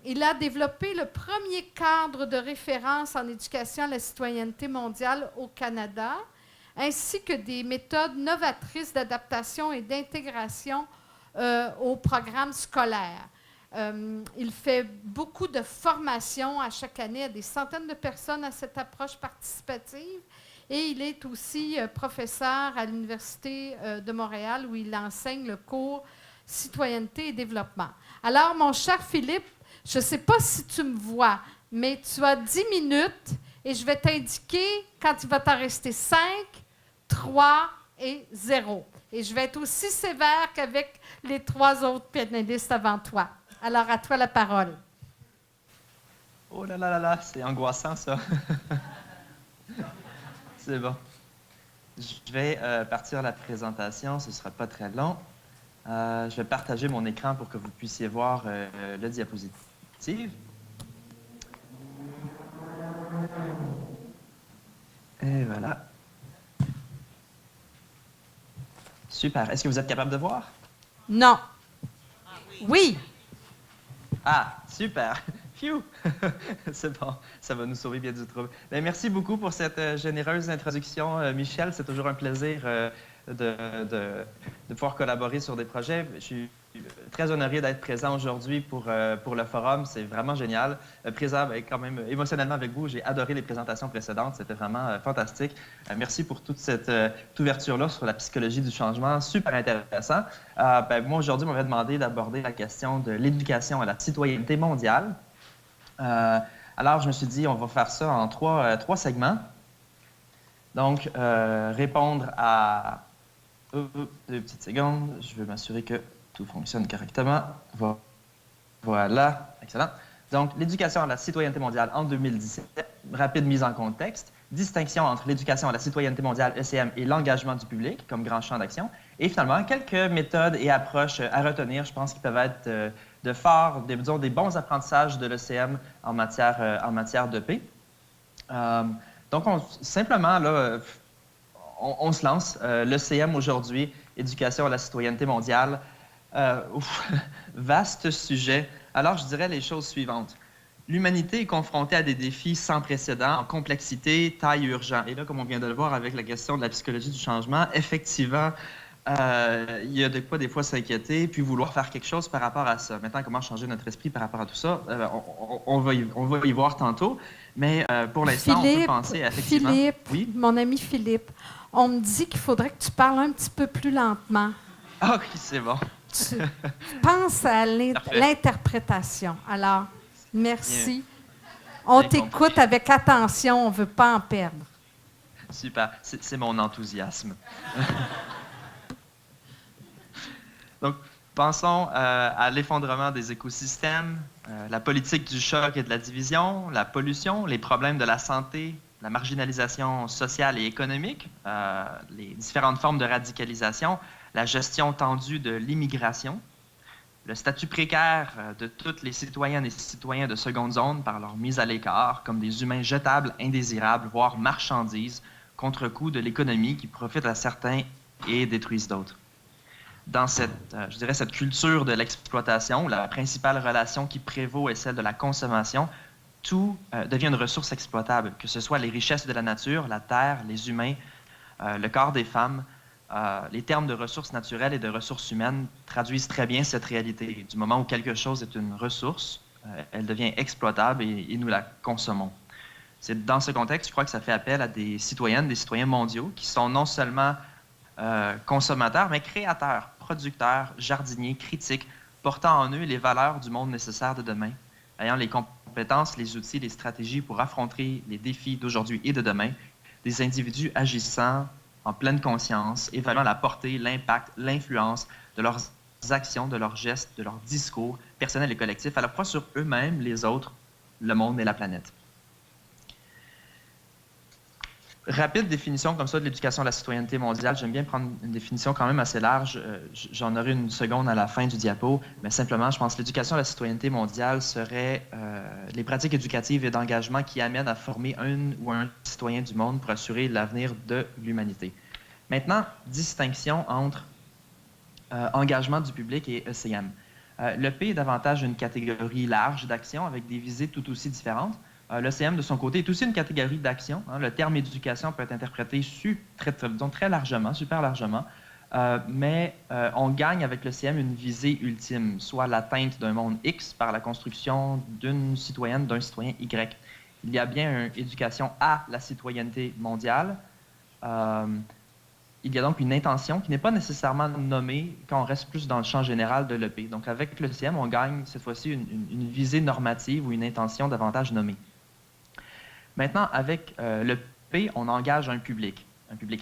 Il a développé le premier cadre de référence en éducation à la citoyenneté mondiale au Canada, ainsi que des méthodes novatrices d'adaptation et d'intégration au programme scolaire. Il fait beaucoup de formations à chaque année à des centaines de personnes à cette approche participative et il est aussi professeur à l'Université de Montréal où il enseigne le cours Citoyenneté et développement. Alors, mon cher Philippe, je ne sais pas si tu me vois, mais tu as 10 minutes et je vais t'indiquer quand il va t'en rester 5, 3 et 0. Et je vais être aussi sévère qu'avec les 3 autres panélistes avant toi. Alors, à toi la parole.
Oh là là là là, c'est angoissant ça. C'est bon. Je vais partir la présentation, ce ne sera pas très long. Je vais partager mon écran pour que vous puissiez voir le diapositive. Et voilà. Super. Est-ce que vous êtes capable de voir?
Non. Oui.
Ah, super. Phew. C'est bon, ça va nous sauver bien du trouble. Bien, merci beaucoup pour cette généreuse introduction, Michèle. C'est toujours un plaisir de pouvoir collaborer sur des projets. Je suis très honoré d'être présent aujourd'hui pour le forum. C'est vraiment génial. Présent quand même émotionnellement avec vous. J'ai adoré les présentations précédentes. C'était vraiment fantastique. Merci pour toute cette ouverture-là sur la psychologie du changement. Super intéressant. Moi, aujourd'hui, on m'avait demandé d'aborder la question de l'éducation à la citoyenneté mondiale. Alors, je me suis dit, on va faire ça en trois segments. Donc, répondre à... deux petites secondes. Je veux m'assurer que tout fonctionne correctement. Voilà. Excellent. Donc, l'éducation à la citoyenneté mondiale en 2017. Rapide mise en contexte. Distinction entre l'éducation à la citoyenneté mondiale, ECM, et l'engagement du public comme grand champ d'action. Et finalement, quelques méthodes et approches à retenir, je pense, qui peuvent être de phares, disons, des bons apprentissages de l'ECM en matière de paix. Donc, simplement, là, on se lance. L'ECM aujourd'hui, éducation à la citoyenneté mondiale, vaste sujet. Alors, je dirais les choses suivantes. L'humanité est confrontée à des défis sans précédent en complexité, taille urgent. Et là, comme on vient de le voir avec la question de la psychologie du changement, effectivement, il y a de quoi des fois s'inquiéter, puis vouloir faire quelque chose par rapport à ça. Maintenant, comment changer notre esprit par rapport à tout ça, on va y voir tantôt. Mais pour l'instant, on peut penser effectivement...
Philippe,
oui?
Mon ami Philippe, on me dit qu'il faudrait que tu parles un petit peu plus lentement.
Ah oui, c'est bon.
Tu penses à l'interprétation. Alors, merci.
Bien.
On
Bien
t'écoute
compris.
avec attention, on ne veut pas en perdre.
Super, c'est mon enthousiasme. Donc, pensons à l'effondrement des écosystèmes, la politique du choc et de la division, la pollution, les problèmes de la santé, la marginalisation sociale et économique, les différentes formes de radicalisation, la gestion tendue de l'immigration, le statut précaire de toutes les citoyennes et citoyens de seconde zone par leur mise à l'écart comme des humains jetables, indésirables, voire marchandises, contre-coup de l'économie qui profite à certains et détruisent d'autres. Dans cette culture de l'exploitation, où la principale relation qui prévaut est celle de la consommation, tout devient une ressource exploitable, que ce soit les richesses de la nature, la terre, les humains, le corps des femmes. Les termes de ressources naturelles et de ressources humaines traduisent très bien cette réalité. Du moment où quelque chose est une ressource, elle devient exploitable et nous la consommons. C'est dans ce contexte, je crois que ça fait appel à des citoyennes, des citoyens mondiaux qui sont non seulement consommateurs, mais créateurs, producteurs, jardiniers, critiques, portant en eux les valeurs du monde nécessaire de demain, ayant les compétences, les outils, les stratégies pour affronter les défis d'aujourd'hui et de demain, des individus agissant en pleine conscience, évaluant la portée, l'impact, l'influence de leurs actions, de leurs gestes, de leurs discours personnels et collectifs, à la fois sur eux-mêmes, les autres, le monde et la planète. Rapide définition comme ça de l'éducation à la citoyenneté mondiale. J'aime bien prendre une définition quand même assez large. J'en aurai une seconde à la fin du diapo, mais simplement, je pense que l'éducation à la citoyenneté mondiale serait les pratiques éducatives et d'engagement qui amènent à former un ou un citoyen du monde pour assurer l'avenir de l'humanité. Maintenant, distinction entre engagement du public et ECM. L'EP est davantage une catégorie large d'actions avec des visées tout aussi différentes. L'ECM, de son côté, est aussi une catégorie d'action. Le terme éducation peut être interprété très largement, super largement, mais on gagne avec l'ECM une visée ultime, soit l'atteinte d'un monde X par la construction d'une citoyenne, d'un citoyen Y. Il y a bien une éducation à la citoyenneté mondiale. Il y a donc une intention qui n'est pas nécessairement nommée quand on reste plus dans le champ général de l'EP. Donc avec l'ECM, on gagne cette fois-ci une visée normative ou une intention davantage nommée. Maintenant, avec l'EP, on engage un public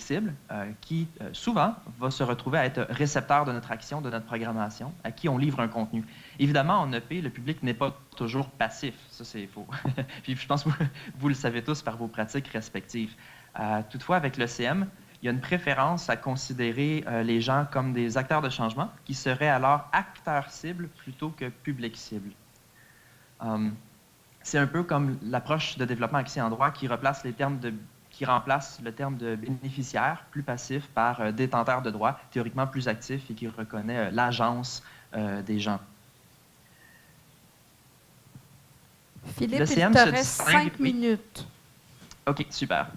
cible, qui souvent va se retrouver à être récepteur de notre action, de notre programmation, à qui on livre un contenu. Évidemment, en EP, le public n'est pas toujours passif, ça c'est faux. Puis je pense que vous le savez tous par vos pratiques respectives. Toutefois, avec l'ECM, il y a une préférence à considérer les gens comme des acteurs de changement qui seraient alors acteurs cibles plutôt que public cible. C'est un peu comme l'approche de développement axé en droit qui remplace le terme de bénéficiaire, plus passif, par détenteur de droit, théoriquement plus actif et qui reconnaît l'agence des gens.
Philippe, il te reste 5 minutes.
OK, super.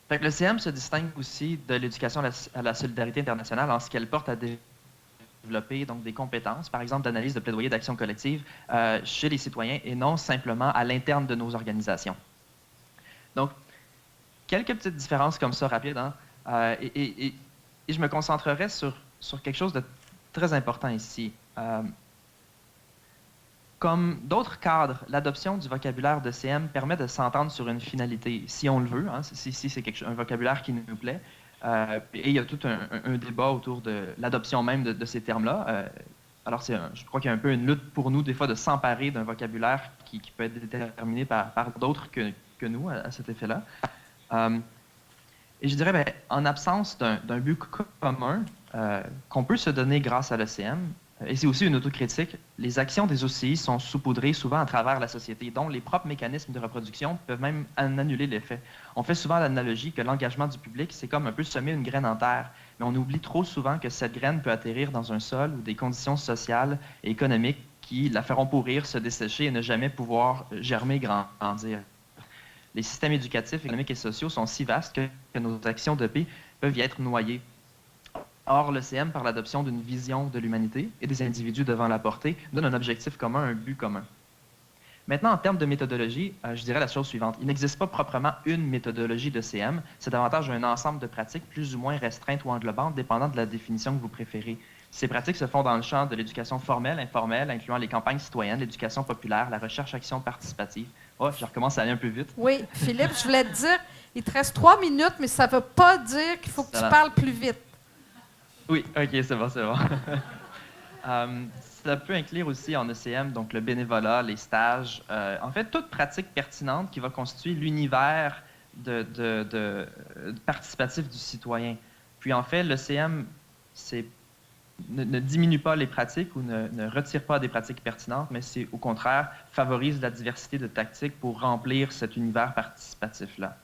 Fait que le CM se distingue aussi de l'éducation à la solidarité internationale en ce qu'elle porte à développer donc, des compétences, par exemple d'analyse, de plaidoyer, d'action collective chez les citoyens et non simplement à l'interne de nos organisations. Donc, quelques petites différences comme ça rapides, hein, et je me concentrerai sur quelque chose de très important ici. Comme d'autres cadres, l'adoption du vocabulaire de CM permet de s'entendre sur une finalité, si on le veut, hein, si c'est un vocabulaire qui nous plaît. Et il y a tout un débat autour de l'adoption même de ces termes-là. Alors, je crois qu'il y a un peu une lutte pour nous, des fois, de s'emparer d'un vocabulaire qui peut être déterminé par d'autres que nous, à cet effet-là. Et je dirais, en absence d'un but commun qu'on peut se donner grâce à l'ECM, et c'est aussi une autocritique, les actions des OCI sont saupoudrées souvent à travers la société, dont les propres mécanismes de reproduction peuvent même en annuler l'effet. On fait souvent l'analogie que l'engagement du public, c'est comme un peu semer une graine en terre, mais on oublie trop souvent que cette graine peut atterrir dans un sol ou des conditions sociales et économiques qui la feront pourrir, se dessécher et ne jamais pouvoir germer, grandir. Les systèmes éducatifs, économiques et sociaux sont si vastes que nos actions de paix peuvent y être noyées. Or, l'ECM, par l'adoption d'une vision de l'humanité et des individus devant la portée, donne un objectif commun, un but commun. Maintenant, en termes de méthodologie, je dirais la chose suivante. Il n'existe pas proprement une méthodologie de CM, c'est davantage un ensemble de pratiques plus ou moins restreintes ou englobantes, dépendant de la définition que vous préférez. Ces pratiques se font dans le champ de l'éducation formelle, informelle, incluant les campagnes citoyennes, l'éducation populaire, la recherche-action participative. Oh, je recommence à aller un peu vite.
Oui, Philippe, je voulais te dire, il te reste 3 minutes, mais ça ne veut pas dire qu'il faut que tu parles plus vite.
Oui, OK, c'est bon. Ça peut inclure aussi en ECM, donc le bénévolat, les stages, en fait, toute pratique pertinente qui va constituer l'univers participatif du citoyen. Puis en fait, l'ECM ne diminue pas les pratiques ou ne retire pas des pratiques pertinentes, mais c'est au contraire favorise la diversité de tactiques pour remplir cet univers participatif-là.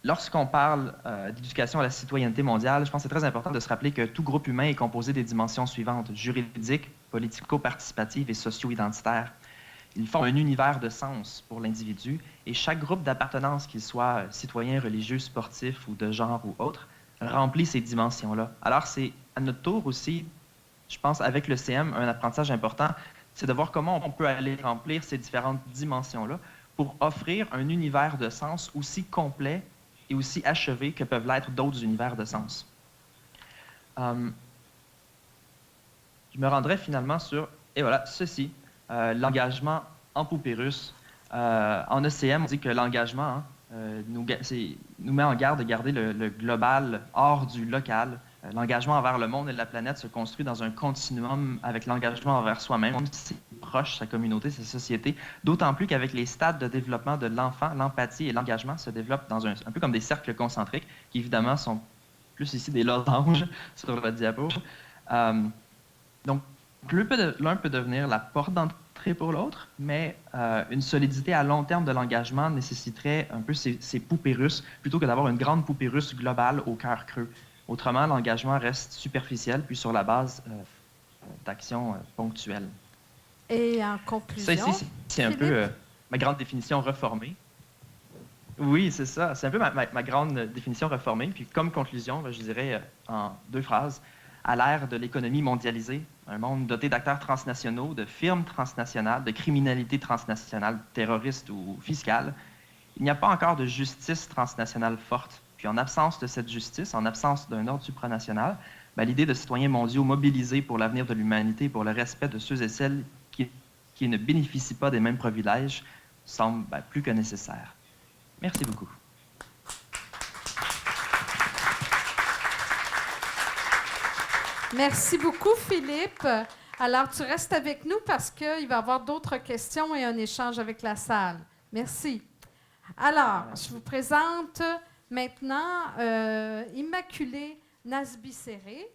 Lorsqu'on parle d'éducation à la citoyenneté mondiale, je pense que c'est très important de se rappeler que tout groupe humain est composé des dimensions suivantes, juridiques, politico-participatives et socio-identitaires. Ils forment un univers de sens pour l'individu et chaque groupe d'appartenance, qu'il soit citoyen, religieux, sportif ou de genre ou autre, remplit ces dimensions-là. Alors c'est à notre tour aussi, je pense, avec le CM, un apprentissage important, c'est de voir comment on peut aller remplir ces différentes dimensions-là pour offrir un univers de sens aussi complet et aussi achevés que peuvent l'être d'autres univers de sens. Je me rendrai finalement sur, et voilà, ceci, l'engagement en poupée russe. En ECM, on dit que l'engagement nous met en garde de garder le global hors du local. L'engagement envers le monde et la planète se construit dans un continuum avec l'engagement envers soi-même, c'est proche, sa communauté, sa société, d'autant plus qu'avec les stades de développement de l'enfant, l'empathie et l'engagement se développent dans un peu comme des cercles concentriques, qui évidemment sont plus ici des losanges sur votre diapo. Donc, l'un peut devenir la porte d'entrée pour l'autre, mais une solidité à long terme de l'engagement nécessiterait un peu ces poupées russes, plutôt que d'avoir une grande poupée russe globale au cœur creux. Autrement, l'engagement reste superficiel, puis sur la base d'actions ponctuelles.
Et en
Ça
conclusion,
ici, c'est un peu ma grande définition reformée. Oui, c'est ça. C'est un peu ma grande définition reformée. Puis comme conclusion, je dirais en 2 phrases, à l'ère de l'économie mondialisée, un monde doté d'acteurs transnationaux, de firmes transnationales, de criminalité transnationale, terroriste ou fiscale, il n'y a pas encore de justice transnationale forte. Puis en absence de cette justice, en absence d'un ordre supranational, l'idée de citoyens mondiaux mobilisés pour l'avenir de l'humanité, pour le respect de ceux et celles qui ne bénéficient pas des mêmes privilèges, semble plus que nécessaire. Merci beaucoup.
merci beaucoup, Philippe. Alors, tu restes avec nous parce qu'il va y avoir d'autres questions et un échange avec la salle. Merci. Alors, je vous présente maintenant Immaculée Nasby-Serré.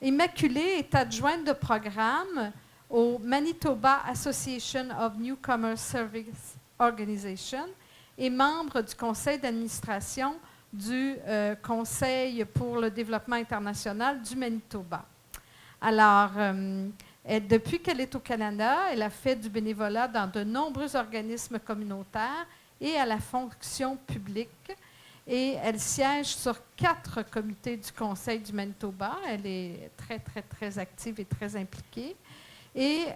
Immaculée est adjointe de programme au Manitoba Association of Newcomer Service Organization et membre du conseil d'administration du Conseil pour le développement international du Manitoba. Alors, depuis qu'elle est au Canada, elle a fait du bénévolat dans de nombreux organismes communautaires et à la fonction publique. Et elle siège sur 4 comités du Conseil du Manitoba. Elle est très, très, très active et très impliquée. Et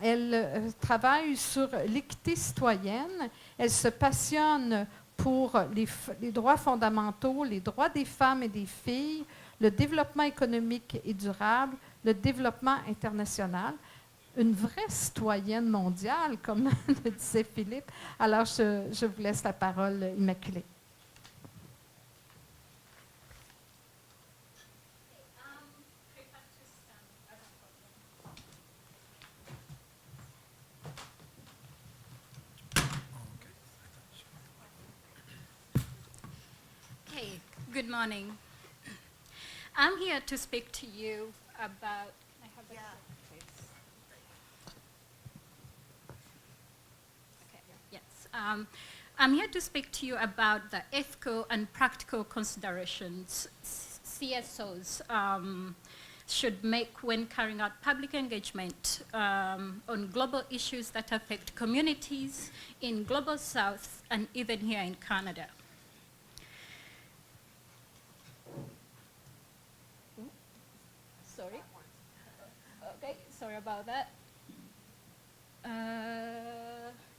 elle travaille sur l'équité citoyenne. Elle se passionne pour les droits fondamentaux, les droits des femmes et des filles, le développement économique et durable, le développement international. Une vraie citoyenne mondiale, comme le disait Philippe. Alors, je vous laisse la parole, Immaculée.
Hey, good morning. I'm here to speak to you about. I have a please. Okay. Yes. I'm here to speak to you about the ethical and practical considerations CSOs should make when carrying out public engagement on global issues that affect communities in Global South and even here in Canada. Sorry. Okay, sorry about that.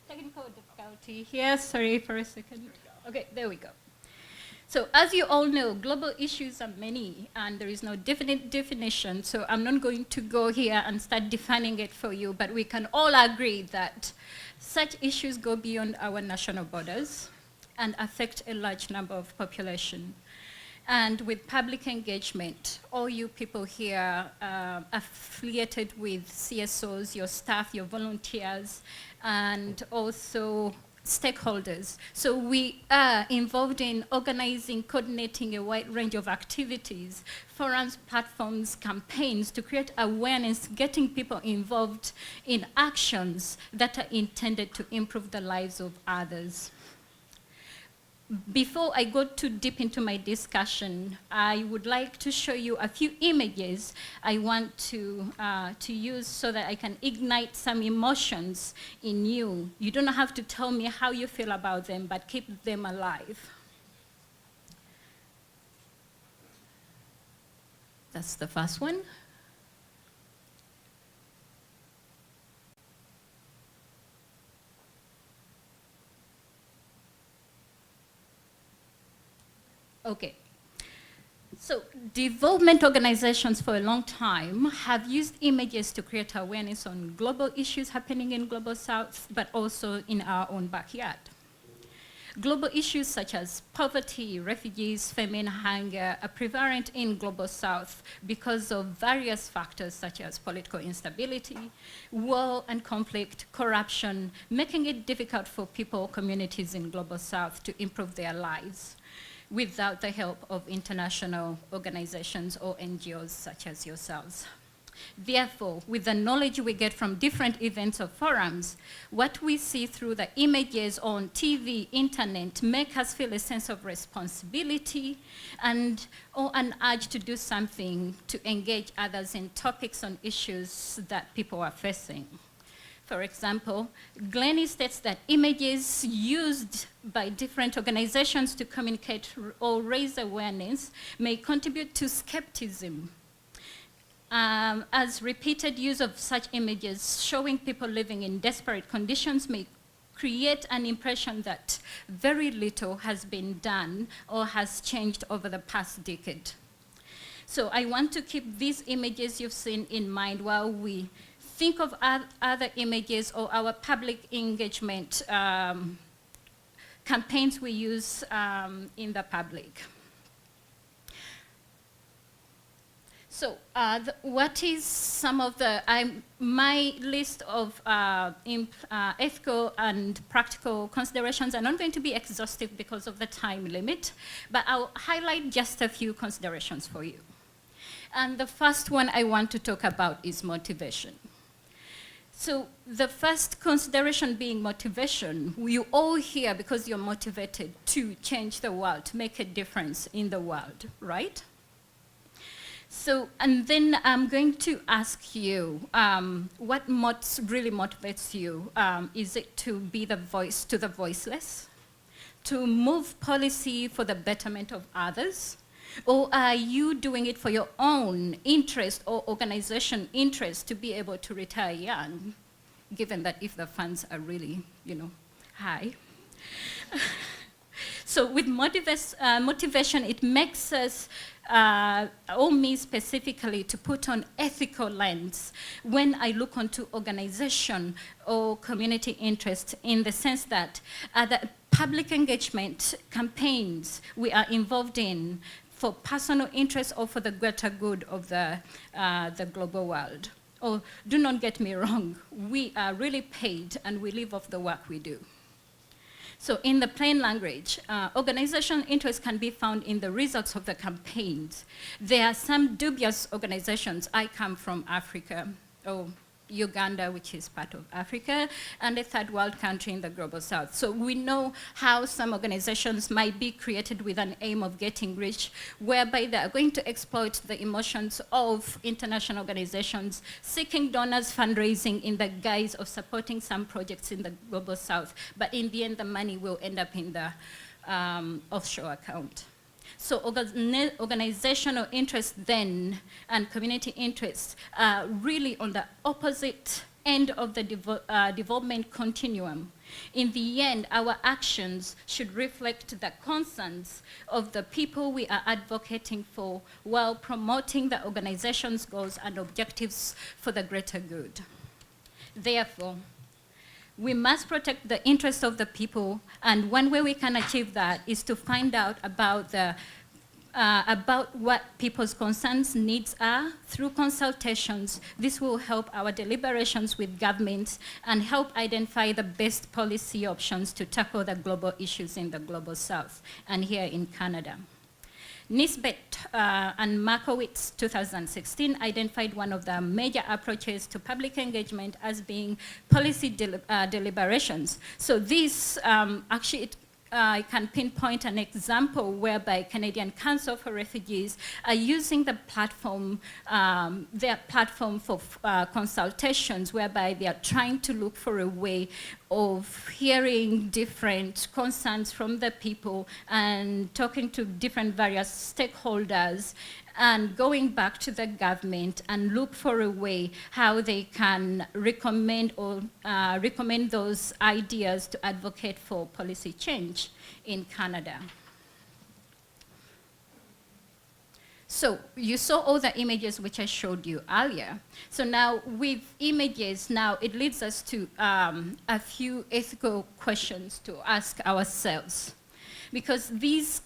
Technical difficulty here. Sorry for a second. Okay, there we go. So as you all know, global issues are many, and there is no definite definition, so I'm not going to go here and start defining it for you, but we can all agree that such issues go beyond our national borders and affect a large number of population. And with public engagement, all you people here affiliated with CSOs, your staff, your volunteers, and also stakeholders. So we are involved in organizing, coordinating a wide range of activities, forums, platforms, campaigns to create awareness, getting people involved in actions that are intended to improve the lives of others. Before I go too deep into my discussion, I would like to show you a few images I want to use so that I can ignite some emotions in you. You don't have to tell me how you feel about them, but keep them alive. That's the first one. Okay. So development organizations for a long time have used images to create awareness on global issues happening in Global South, but also in our own backyard. Global issues such as poverty, refugees, famine, hunger are prevalent in Global South because of various factors such as political instability, war and conflict, corruption, making it difficult for people, communities in Global South to improve their lives without the help of international organizations or NGOs such as yourselves. Therefore, with the knowledge we get from different events or forums, what we see through the images on TV, internet, make us feel a sense of responsibility or an urge to do something to engage others in topics on issues that people are facing. For example, Glennie states that images used by different organizations to communicate or raise awareness may contribute to skepticism, as repeated use of such images showing people living in desperate conditions may create an impression that very little has been done or has changed over the past decade. So I want to keep these images you've seen in mind while we think of other images or our public engagement campaigns we use in the public. So what is some of the, my list of ethical and practical considerations are not going to be exhaustive because of the time limit, but I'll highlight just a few considerations for you. And the first one I want to talk about is motivation. So the first consideration being motivation, you all here because you're motivated to change the world, to make a difference in the world, right? So, and then I'm going to ask you, what really motivates you? Is it to be the voice to the voiceless? To move policy for the betterment of others? Or are you doing it for your own interest or organization interest to be able to retire young, given that if the funds are really, high? So with motivation, it makes us, or me specifically, to put on ethical lens when I look onto organization or community interest, in the sense that the public engagement campaigns we are involved in for personal interest or for the greater good of the global world. Or do not get me wrong, we are really paid and we live off the work we do. So in the plain language, organization interest can be found in the results of the campaigns. There are some dubious organizations. I come from Africa, or Uganda, which is part of Africa, and a third world country in the global south. So we know how some organizations might be created with an aim of getting rich, whereby they are going to exploit the emotions of international organizations seeking donors, fundraising in the guise of supporting some projects in the global south. But in the end, the money will end up in the offshore account. So organizational interest then and community interests are really on the opposite end of the development continuum. In the end, our actions should reflect the concerns of the people we are advocating for while promoting the organization's goals and objectives for the greater good. Therefore, we must protect the interests of the people, and one way we can achieve that is to find out about what people's concerns, needs are through consultations. This will help our deliberations with governments and help identify the best policy options to tackle the global issues in the global south and here in Canada. Nisbet and Markowitz, 2016, identified one of the major approaches to public engagement as being policy deliberations. So this actually, I can pinpoint an example whereby Canadian Council for Refugees are using the platform, their platform for consultations, whereby they are trying to look for a way of hearing different concerns from the people and talking to different various stakeholders and going back to the government and look for a way how they can recommend or recommend those ideas to advocate for policy change in Canada. So you saw all the images which I showed you earlier. So now with images, now it leads us to a few ethical questions to ask ourselves. Because these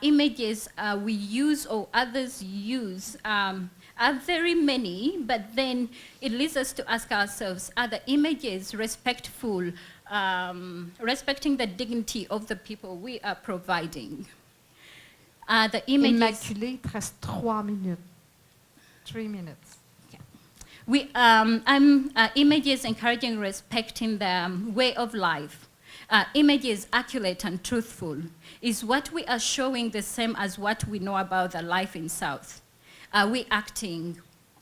images we use or others use are very many, but then it leads us to ask ourselves, are the images respectful, respecting the dignity of the people we are providing? The images...
Immaculée, il te reste 3 minutes. 3 minutes.
Yeah. Images encouraging respecting the way of life. Images accurate and truthful. Is what we are showing the same as what we know about the life in South? Are we acting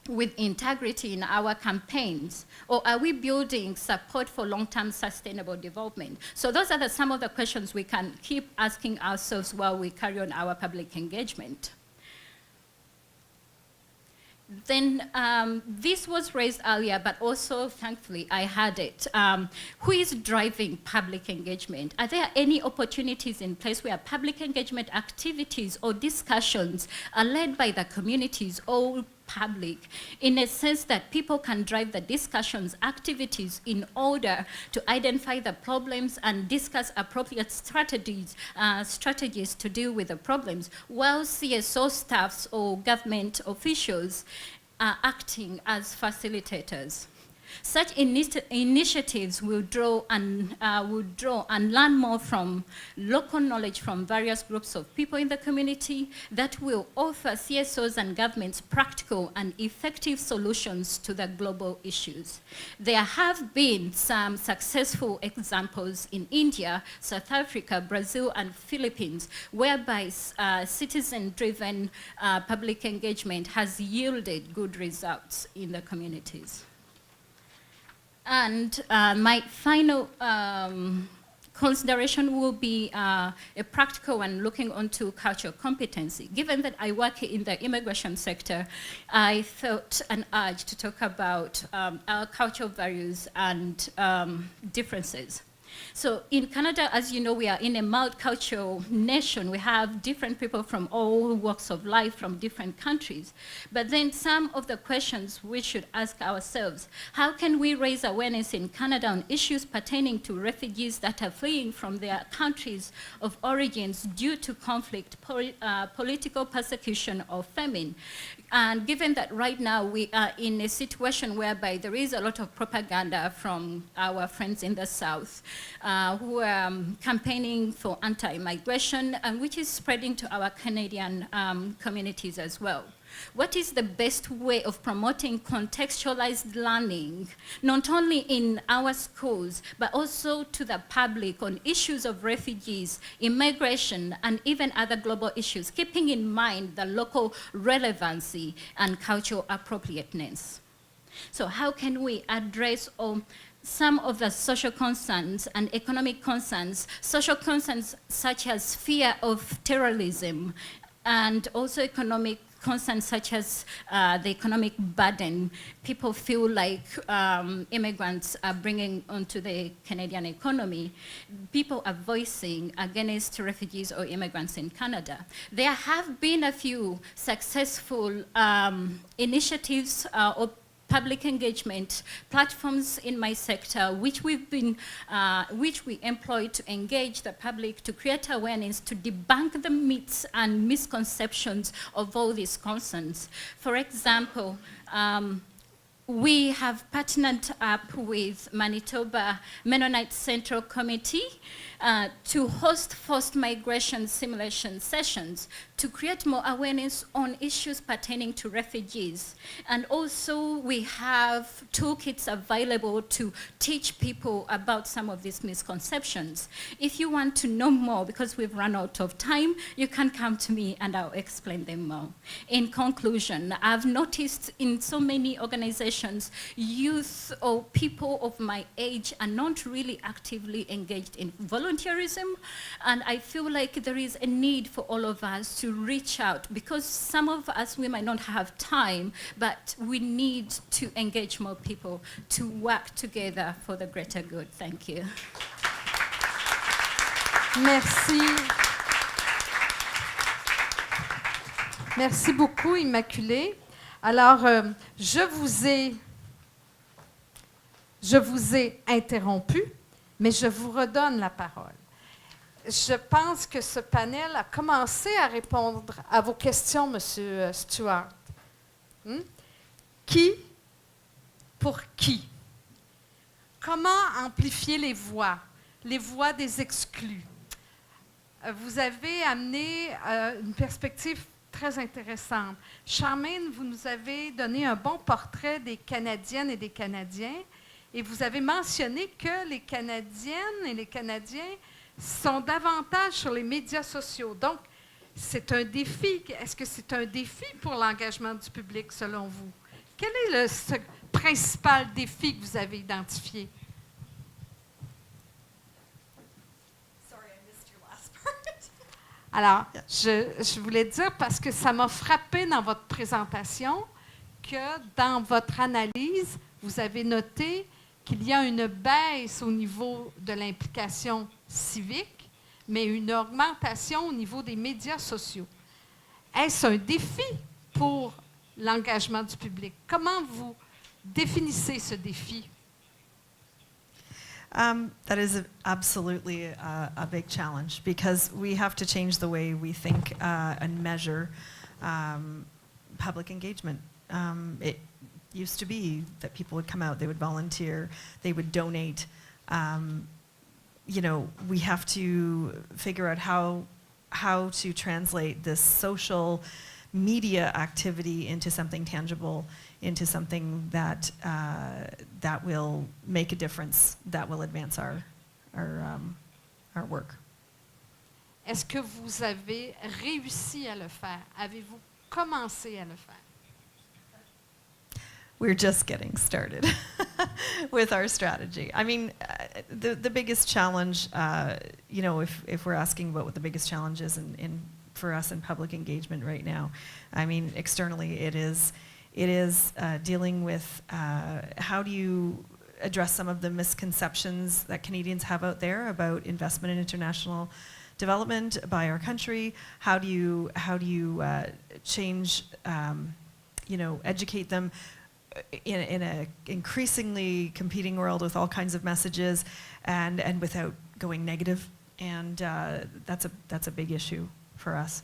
with integrity in our campaigns, or are we building support for long-term sustainable development? So those are some of the questions we can keep asking ourselves while we carry on our public engagement. Then this was raised earlier, but also, thankfully, I had it. Who is driving public engagement? Are there any opportunities in place where public engagement activities or discussions are led by the communities or public, in a sense that people can drive the discussions, activities in order to identify the problems and discuss appropriate strategies to deal with the problems, while CSO staffs or government officials are acting as facilitators. Such initiatives will draw and learn more from local knowledge from various groups of people in the community that will offer CSOs and governments practical and effective solutions to the global issues. There have been some successful examples in India, South Africa, Brazil, and Philippines, whereby citizen-driven public engagement has yielded good results in the communities. And my final consideration will be a practical one looking onto cultural competency. Given that I work in the immigration sector, I felt an urge to talk about our cultural values and differences. So in Canada, as you know, we are in a multicultural nation. We have different people from all walks of life from different countries. But then some of the questions we should ask ourselves: how can we raise awareness in Canada on issues pertaining to refugees that are fleeing from their countries of origins due to conflict, political persecution, or famine? And given that right now we are in a situation whereby there is a lot of propaganda from our friends in the South who are campaigning for anti-migration, and which is spreading to our Canadian communities as well. What is the best way of promoting contextualized learning, not only in our schools, but also to the public on issues of refugees, immigration, and even other global issues, keeping in mind the local relevancy and cultural appropriateness? So how can we address some of the social concerns and economic concerns, social concerns such as fear of terrorism, and also economic concerns such as the economic burden people feel like immigrants are bringing onto the Canadian economy, people are voicing against refugees or immigrants in Canada. There have been a few successful initiatives or public engagement platforms in my sector, which we employ to engage the public, to create awareness, to debunk the myths and misconceptions of all these concerns. For example, we have partnered up with Manitoba Mennonite Central Committee to host forced migration simulation sessions to create more awareness on issues pertaining to refugees. And also we have toolkits available to teach people about some of these misconceptions. If you want to know more, because we've run out of time, you can come to me and I'll explain them more. In conclusion, I've noticed in so many organizations, youth or people of my age are not really actively engaged in volunteerism, and I feel like there is a need for all of us to reach out, because some of us, we might not have time, but we need to engage more people to work together for the greater good. Thank you.
Merci. Merci beaucoup, Immaculée. Alors, je vous ai interrompu, mais je vous redonne la parole. Je pense que ce panel a commencé à répondre à vos questions, Monsieur Stewart. Qui pour qui? Comment amplifier les voix des exclus? Vous avez amené une perspective très intéressantes. Charmaine, vous nous avez donné un bon portrait des Canadiennes et des Canadiens et vous avez mentionné que les Canadiennes et les Canadiens sont davantage sur les médias sociaux. Donc, c'est un défi. Est-ce que c'est un défi pour l'engagement du public, selon vous? Quel est le principal défi que vous avez identifié? Alors, je voulais dire, parce que ça m'a frappé dans votre présentation, que dans votre analyse, vous avez noté qu'il y a une baisse au niveau de l'implication civique, mais une augmentation au niveau des médias sociaux. Est-ce un défi pour l'engagement du public? Comment vous définissez ce défi?
That is absolutely a big challenge because we have to change the way we think and measure public engagement. It used to be that people would come out, they would volunteer, they would donate. You know, we have to figure out how to translate this social media activity into something tangible, into something that that will make a difference, that will advance our work.
Est-ce que vous avez réussi à le faire? Avez-vous commencé à le faire?
We're just getting started with our strategy. I mean, the biggest challenge, you know, if we're asking what the biggest challenge is for us in public engagement right now, I mean, externally it is dealing with how do you address some of the misconceptions that Canadians have out there about investment in international development by our country? How do you change, you know, educate them in a increasingly competing world with all kinds of messages and without going negative? And that's a big issue for us.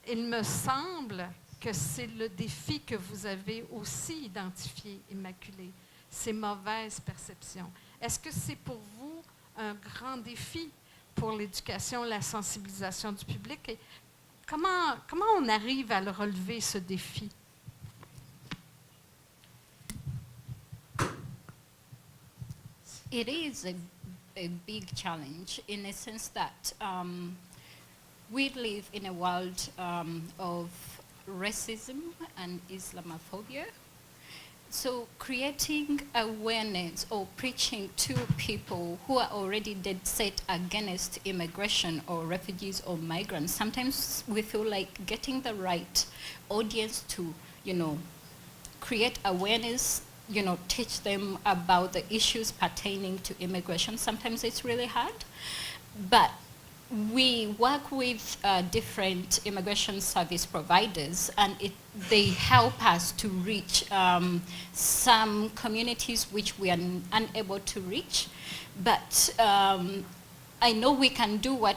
Il me semble que c'est le défi que vous avez aussi identifié, Immaculée, ces mauvaises perceptions. Est-ce que c'est pour vous un grand défi pour l'éducation, la sensibilisation du public? Et comment on arrive à le relever, ce défi?
It is a big challenge in a sense that we live in a world of racism and Islamophobia. So creating awareness or preaching to people who are already dead set against immigration or refugees or migrants, sometimes we feel like getting the right audience to, you know, create awareness, you know, teach them about the issues pertaining to immigration. Sometimes it's really hard, but we work with different immigration service providers, and they help us to reach some communities which we are unable to reach. But I know we can do what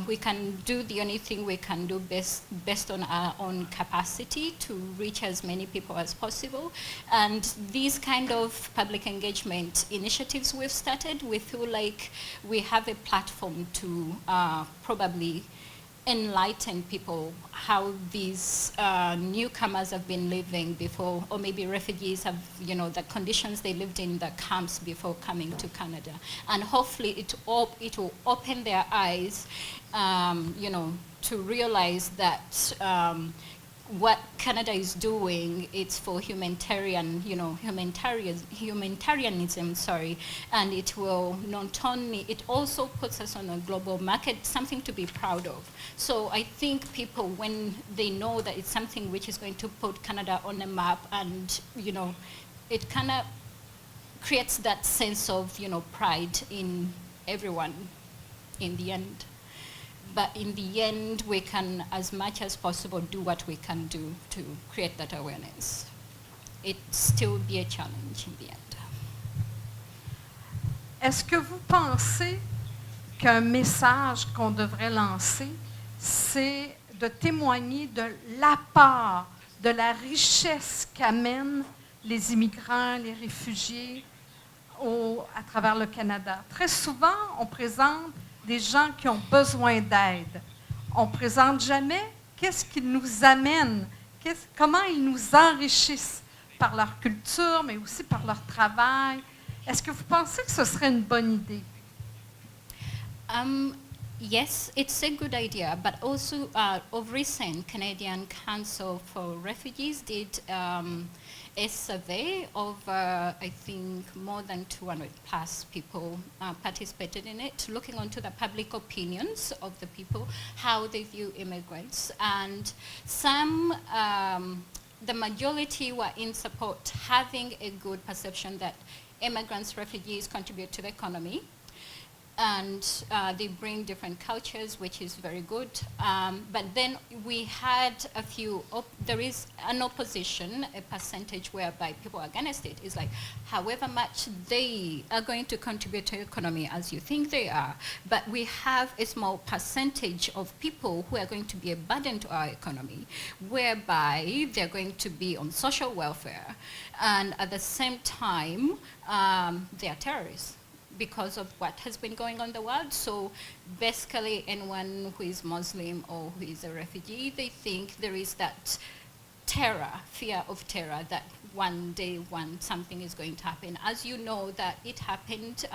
we can do. The only thing we can do based on our own capacity to reach as many people as possible. And these kind of public engagement initiatives we've started, we feel like we have a platform to probably enlighten people how these newcomers have been living before, or maybe refugees have, you know, the conditions they lived in the camps before coming to Canada. And hopefully it will open their eyes, you know, to realize that what Canada is doing, it's for humanitarianism, and it will not only, it also puts us on a global market, something to be proud of. So I think people, when they know that it's something which is going to put Canada on the map, and, you know, it kind of creates that sense of, you know, pride in everyone in the end. But in the end, we can, as much as possible, do what we can do to create that awareness. It still be a challenge in the end.
Est-ce que vous pensez qu'un message qu'on devrait lancer, c'est de témoigner de l'apport, de la richesse qu'amènent les immigrants, les réfugiés à travers le Canada? Très souvent, on présente des gens qui ont besoin d'aide. on ne présente jamais qu'est-ce qu'ils nous amènent, comment ils nous enrichissent par leur culture, mais aussi par leur travail. Est-ce que vous pensez que ce serait une bonne idée?
Yes, it's a good idea, but also of recent, Canadian Council for Refugees did a survey of, I think, more than 200 plus people participated in it, looking onto the public opinions of the people, how they view immigrants. And some, the majority were in support, having a good perception that immigrants, refugees contribute to the economy. And they bring different cultures, which is very good. But then we had a few, there is an opposition, a percentage whereby people are against it. It's like, however much they are going to contribute to the economy as you think they are, but we have a small percentage of people who are going to be a burden to our economy, whereby they're going to be on social welfare. And at the same time, they are terrorists, because of what has been going on in the world. So basically anyone who is Muslim or who is a refugee, they think there is that terror, fear of terror, that one day something is going to happen. As you know, that it happened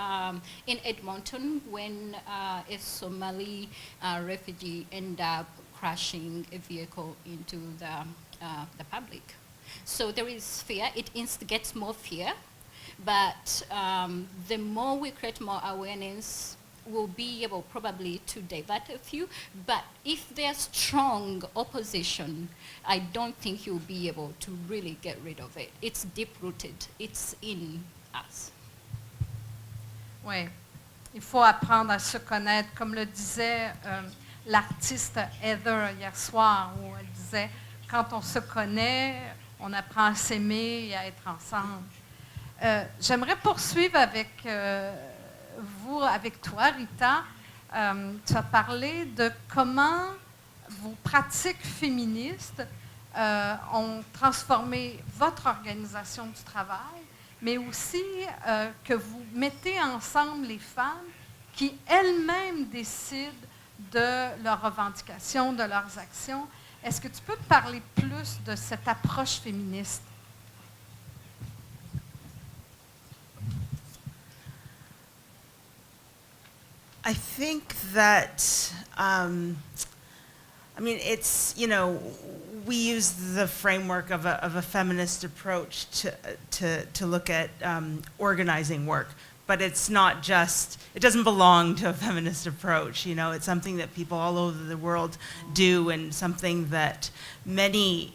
in Edmonton when a Somali refugee ended up crashing a vehicle into the public. So there is fear, it instigates more fear. But the more we create more awareness, we'll be able probably to divert a few. But if there's strong opposition, I don't think you'll be able to really get rid of it. It's deep-rooted. It's in us.
Oui. Il faut apprendre à se connaître. Comme le disait l'artiste Heather hier soir, où elle disait, quand on se connaît, on apprend à s'aimer et à être ensemble. J'aimerais poursuivre avec vous, avec toi, Rita. Tu as parlé de comment vos pratiques féministes ont transformé votre organisation du travail, mais aussi que vous mettez ensemble les femmes qui elles-mêmes décident de leurs revendications, de leurs actions. Est-ce que tu peux parler plus de cette approche féministe?
I think that, I mean, it's, you know, we use the framework of a feminist approach to look at organizing work, but it's not just, it doesn't belong to a feminist approach, you know, it's something that people all over the world do and something that many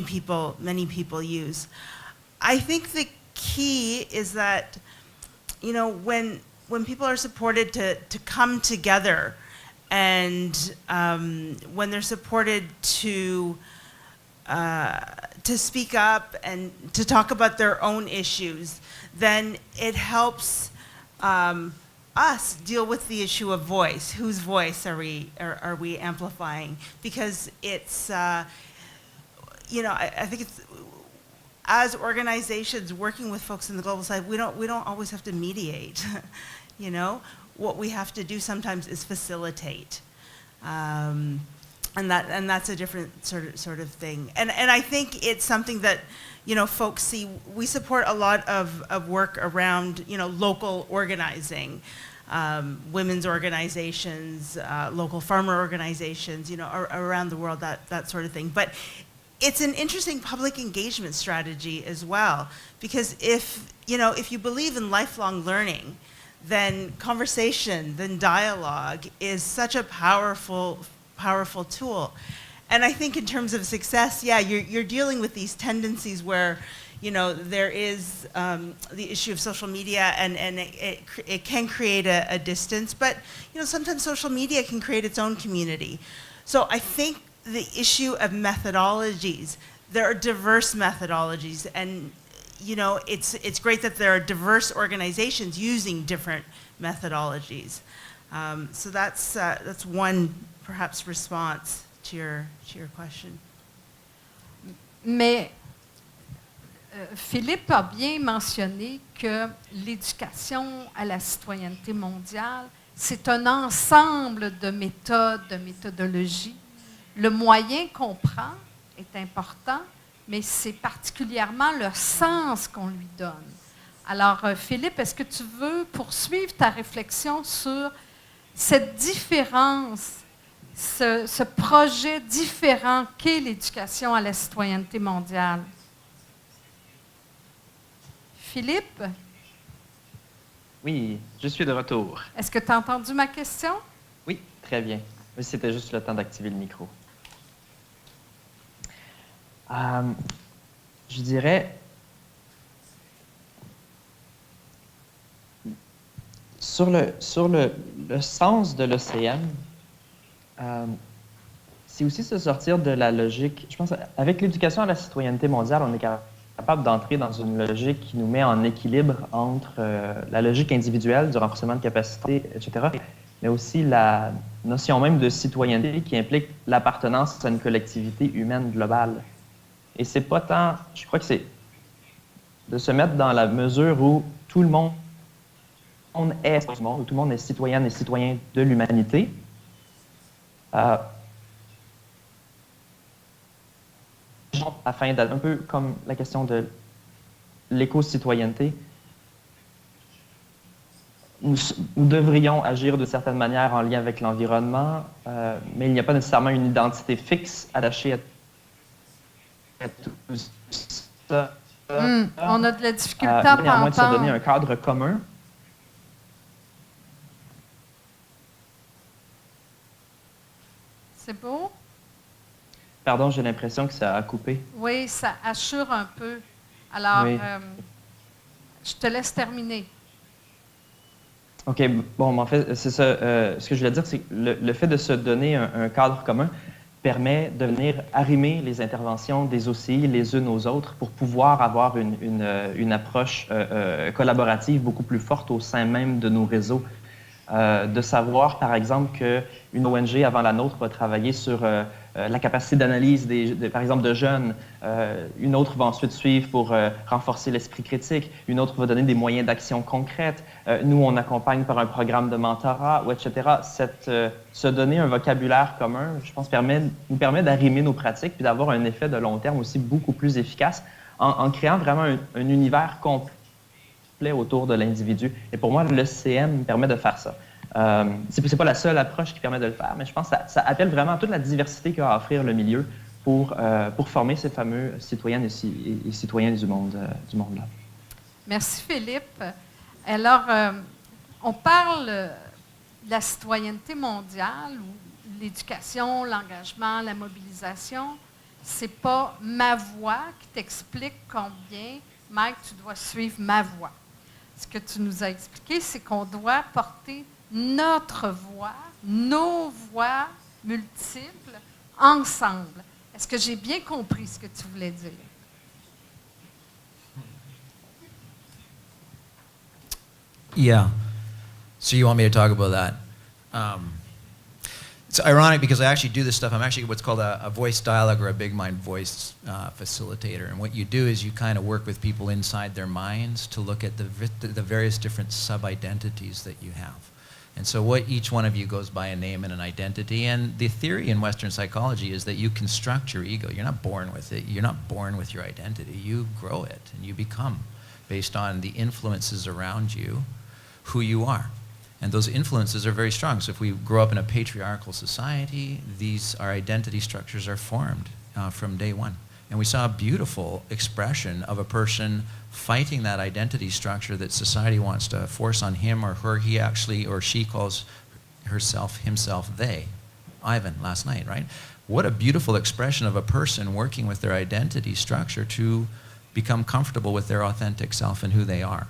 people use. I think the key is that, you know, when people are supported to come together and when they're supported to speak up and to talk about their own issues, then it helps us deal with the issue of voice. Whose voice are we amplifying? Because it's, you know, I think it's, as organizations working with folks in the global side, we don't always have to mediate. You know, what we have to do sometimes is facilitate, and that's a different sort of thing. And I think it's something that, you know, folks see. We support a lot of work around, you know, local organizing, women's organizations, local farmer organizations, you know, around the world, that sort of thing. But it's an interesting public engagement strategy as well, because if you believe in lifelong learning, then conversation, then dialogue is such a powerful tool. And I think in terms of success, yeah, you're dealing with these tendencies where, you know, there is the issue of social media and it can create a distance, but, you know, sometimes social media can create its own community. So I think the issue of methodologies, there are diverse methodologies, and you know, it's great that there are diverse organizations using different methodologies. So that's one perhaps response to your question.
Mais Philippe a bien mentionné que l'éducation à la citoyenneté mondiale, c'est un ensemble de méthodes, de méthodologies. Le moyen qu'on prend est important, mais c'est particulièrement le sens qu'on lui donne. Alors, Philippe, est-ce que tu veux poursuivre ta réflexion sur cette différence, ce projet différent qu'est l'éducation à la citoyenneté mondiale? Philippe?
Oui, je suis de retour.
Est-ce que tu as entendu ma question?
Oui, très bien. Oui, c'était juste le temps d'activer le micro. Je dirais, sur le sens de l'OCM, c'est aussi se sortir de la logique. Je pense avec l'éducation à la citoyenneté mondiale, on est capable d'entrer dans une logique qui nous met en équilibre entre la logique individuelle du renforcement de capacité, etc., mais aussi la notion même de citoyenneté qui implique l'appartenance à une collectivité humaine globale. Et c'est pas tant, je crois que c'est de se mettre dans la mesure où tout le monde est du monde, où tout le monde est citoyenne et citoyen de l'humanité. Afin d'être un peu comme la question de l'éco-citoyenneté, nous devrions agir de certaines manières en lien avec l'environnement, mais il n'y a pas nécessairement une identité fixe attachée à tout ça.
On a de la difficulté à
néanmoins de se donner
entendre.
un cadre commun.
C'est beau?
Pardon, j'ai l'impression que ça a coupé.
Oui, ça assure un peu. Alors,
Oui.
Je te laisse terminer.
OK. Bon, en fait, c'est ça. Ce que je voulais dire, c'est que le fait de se donner un cadre commun permet de venir arrimer les interventions des OCI les unes aux autres pour pouvoir avoir une approche collaborative beaucoup plus forte au sein même de nos réseaux. De savoir, par exemple, qu'une ONG avant la nôtre va travailler sur la capacité d'analyse, par exemple, de jeunes. Une autre va ensuite suivre pour renforcer l'esprit critique. Une autre va donner des moyens d'action concrètes. Nous, on accompagne par un programme de mentorat, ou etc. Se donner un vocabulaire commun, je pense, nous permet d'arrimer nos pratiques puis d'avoir un effet de long terme aussi beaucoup plus efficace en créant vraiment un univers complet autour de l'individu. Et pour moi, le CM permet de faire ça. C'est pas la seule approche qui permet de le faire, mais je pense que ça appelle vraiment toute la diversité qu'a à offrir le milieu pour former ces fameux citoyennes et citoyens du monde-là.
Merci, Philippe. Alors, on parle de la citoyenneté mondiale, ou l'éducation, l'engagement, la mobilisation. C'est pas ma voix qui t'explique combien, Mike, tu dois suivre ma voix. Ce que tu nous as expliqué, c'est qu'on doit porter notre voix, nos voix multiples, ensemble. Est-ce que j'ai bien compris ce que tu voulais dire?
Yeah. So you want me to talk about that? It's ironic because I actually do this stuff. I'm actually what's called a voice dialogue or a big mind voice facilitator. And what you do is you kind of work with people inside their minds to look at the various different sub-identities that you have. And so what each one of you goes by a name and an identity. And the theory in Western psychology is that you construct your ego. You're not born with it. You're not born with your identity. You grow it and you become, based on the influences around you, who you are. And those influences are very strong. So if we grow up in a patriarchal society, our identity structures are formed from day one. And we saw a beautiful expression of a person fighting that identity structure that society wants to force on him or her. He actually, or she calls herself, himself, they. Ivan, last night, right? What a beautiful expression of a person working with their identity structure to become comfortable with their authentic self and who they are.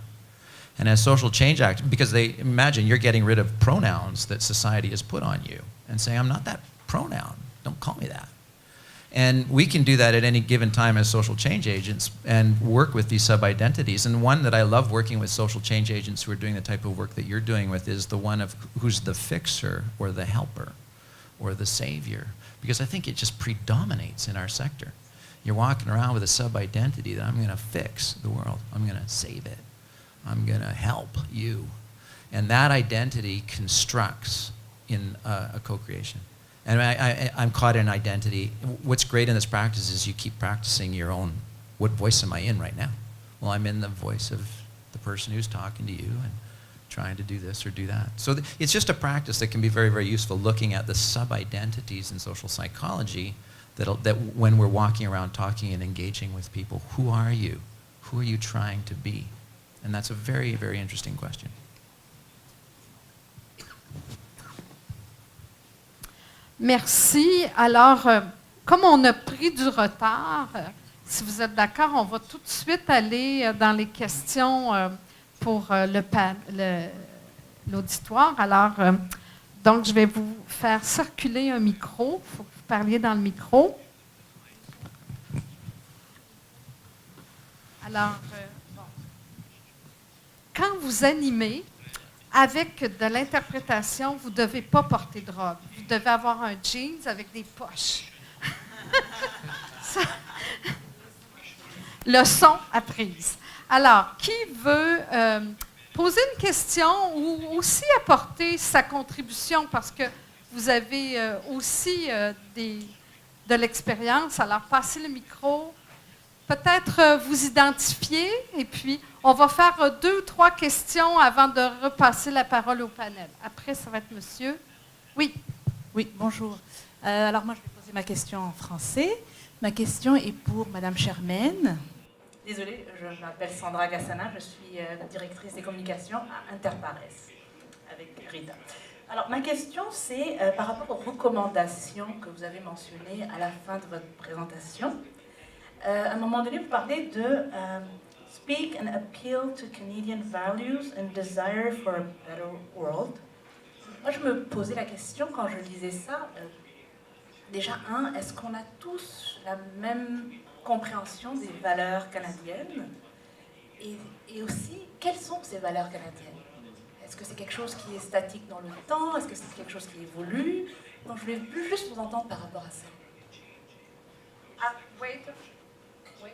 And as social change actors, because they imagine you're getting rid of pronouns that society has put on you and saying, I'm not that pronoun, don't call me that. And we can do that at any given time as social change agents and work with these sub-identities. And one that I love working with social change agents who are doing the type of work that you're doing with is the one of who's the fixer or the helper or the savior. Because I think it just predominates in our sector. You're walking around with a sub-identity that I'm going to fix the world. I'm going to save it. I'm going to help you. And that identity constructs in a co-creation. And I'm caught in identity. What's great in this practice is you keep practicing your own, what voice am I in right now? Well, I'm in the voice of the person who's talking to you and trying to do this or do that. So it's just a practice that can be very, very useful, looking at the sub-identities in social psychology that when we're walking around talking and engaging with people, who are you? Who are you trying to be? And that's a very, very interesting question.
Merci. Alors, comme on a pris du retard, si vous êtes d'accord, on va tout de suite aller dans les questions pour l'auditoire. Alors, donc, je vais vous faire circuler un micro. Il faut que vous parliez dans le micro. Alors, bon. Quand vous animez, avec de l'interprétation, vous ne devez pas porter de robe. Vous devez avoir un jeans avec des poches. Ça, leçon apprise. Alors, qui veut poser une question ou aussi apporter sa contribution parce que vous avez aussi de l'expérience. Alors, passez le micro. Peut-être vous identifier et puis on va faire 2 ou 3 questions avant de repasser la parole au panel. Après, ça va être monsieur. Oui.
Oui, bonjour. Alors moi, je vais poser ma question en français. Ma question est pour Madame Charmaine. Désolée, je m'appelle Sandra Gassana, je suis la directrice des communications à Interpares avec Rita. Alors ma question, c'est par rapport aux recommandations que vous avez mentionnées à la fin de votre présentation. À un moment donné, vous parlez de speak and appeal to Canadian values and desire for a better world. Moi, je me posais la question quand je lisais ça. Déjà, est-ce qu'on a tous la même compréhension des valeurs canadiennes? Et aussi, quelles sont ces valeurs canadiennes? Est-ce que c'est quelque chose qui est statique dans le temps? Est-ce que c'est quelque chose qui évolue? Donc, je voulais juste vous entendre par rapport à ça.
Ah, wait. We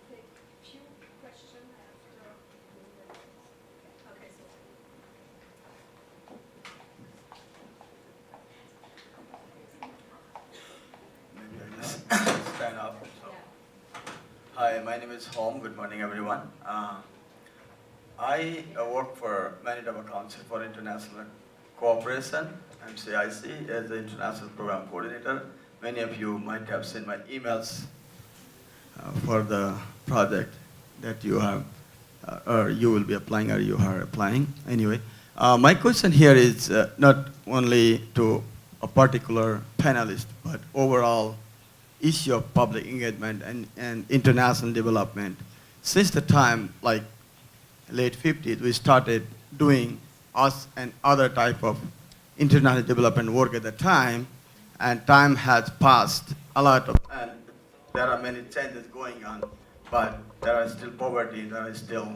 take few questions after. Okay,
Maybe I just stand up. Hi, my name is Hom. Good morning, everyone. I work for Manitoba Council for International Cooperation, MCIC, as the International Program Coordinator. Many of you might have seen my emails for the project that you have, or you will be applying, or you are applying. Anyway, my question here is not only to a particular panelist, but overall issue of public engagement and international development. Since the time, like late 50s, we started doing us and other type of international development work at the time, and time has passed a lot of, and there are many changes going on, but there is still poverty, there is still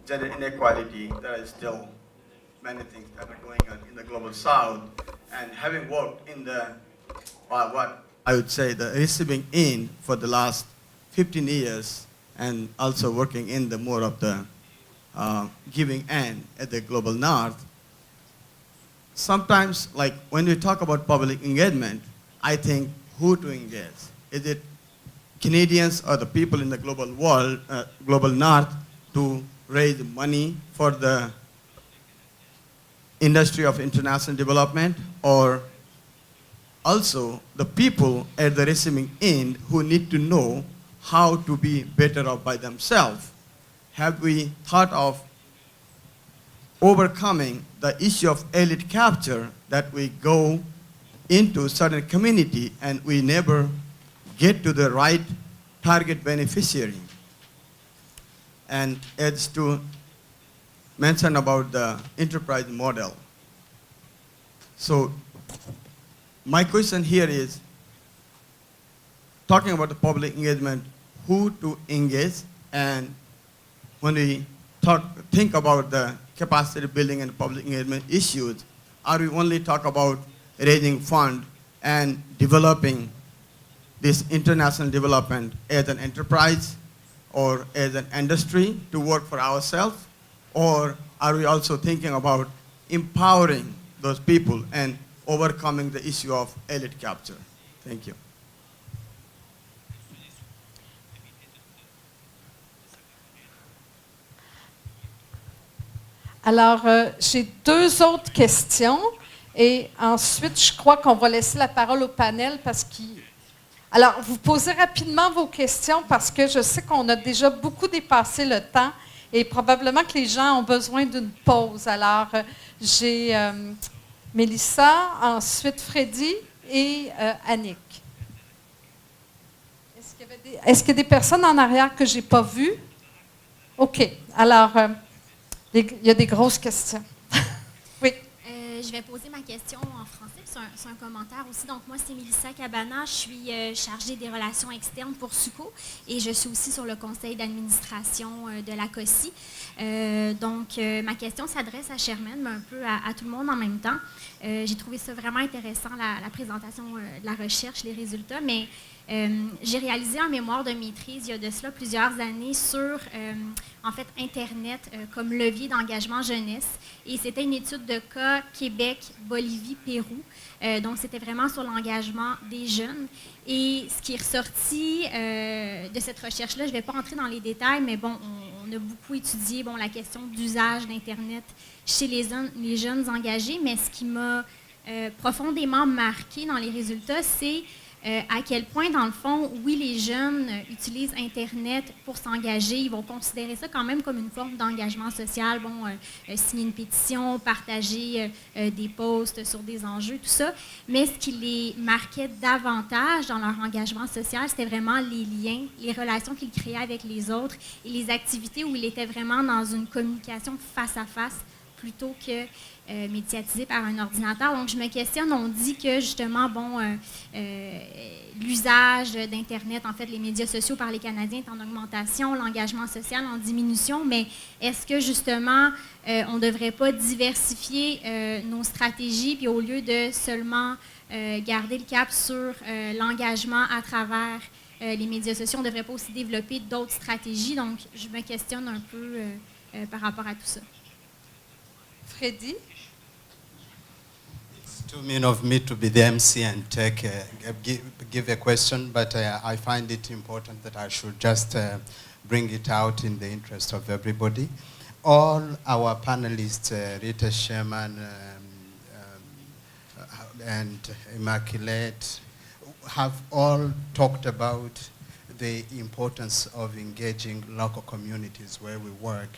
gender inequality, there is still many things that are going on in the global south. And having worked in the, what I would say, the receiving end for the last 15 years, and also working in the more of the giving end at the global north, sometimes, like when we talk about public engagement, I think who to engage? Is it Canadians or the people in the global world, global north, to raise money for the industry of international development, or also the people at the receiving end who need to know how to be better off by themselves? Have we thought of overcoming the issue of elite capture, that we go into certain community and we never get to the right target beneficiary? And as to mention about the enterprise model. So my question here is, talking about the public engagement, who to engage, and when we think about the capacity building and public engagement issues, are we only talk about raising fund and developing this international development as an enterprise or as an industry to work for ourselves? Or are we also thinking about empowering those people and overcoming the issue of elite capture? Thank you.
Alors, j'ai 2 autres questions et ensuite, je crois qu'on va laisser la parole au panel parce qu'il... Alors, vous posez rapidement vos questions parce que je sais qu'on a déjà beaucoup dépassé le temps et probablement que les gens ont besoin d'une pause. Alors, j'ai Mélissa, ensuite Freddy et Annick. Est-ce qu'il y a des personnes en arrière que je n'ai pas vues? OK. Alors... il y a des grosses questions. Oui.
Je vais poser ma question en français. C'est un commentaire aussi. Donc, moi, c'est Mélissa Cabana. Je suis chargée des relations externes pour SUCO et je suis aussi sur le conseil d'administration de la COSI. Donc, ma question s'adresse à Charmaine, mais un peu à tout le monde en même temps. J'ai trouvé ça vraiment intéressant, la présentation de la recherche, les résultats, mais j'ai réalisé un mémoire de maîtrise il y a de cela plusieurs années sur, en fait, Internet comme levier d'engagement jeunesse. Et c'était une étude de cas Québec, Bolivie, Pérou. Donc, c'était vraiment sur l'engagement des jeunes. Et ce qui est ressorti de cette recherche-là, je ne vais pas entrer dans les détails, mais bon, on a beaucoup étudié la question d'usage d'Internet chez les jeunes engagés. Mais ce qui m'a profondément marqué dans les résultats, c'est à quel point, dans le fond, oui, les jeunes utilisent Internet pour s'engager. Ils vont considérer ça quand même comme une forme d'engagement social. Bon, signer une pétition, partager des posts sur des enjeux, tout ça. Mais ce qui les marquait davantage dans leur engagement social, c'était vraiment les liens, les relations qu'ils créaient avec les autres et les activités où ils étaient vraiment dans une communication face à face plutôt que médiatisé par un ordinateur. Donc, je me questionne, on dit que justement, l'usage d'Internet, en fait, les médias sociaux par les Canadiens est en augmentation, l'engagement social en diminution, mais est-ce que justement, on ne devrait pas diversifier nos stratégies, puis au lieu de seulement garder le cap sur l'engagement à travers les médias sociaux, on ne devrait pas aussi développer d'autres stratégies? Donc, je me questionne un peu par rapport à tout ça.
Freddy?
It's too mean of me to be the MC and give a question, but I find it important that I should just bring it out in the interest of everybody. All our panelists, Rita, Charmaine, and Immaculate, have all talked about the importance of engaging local communities where we work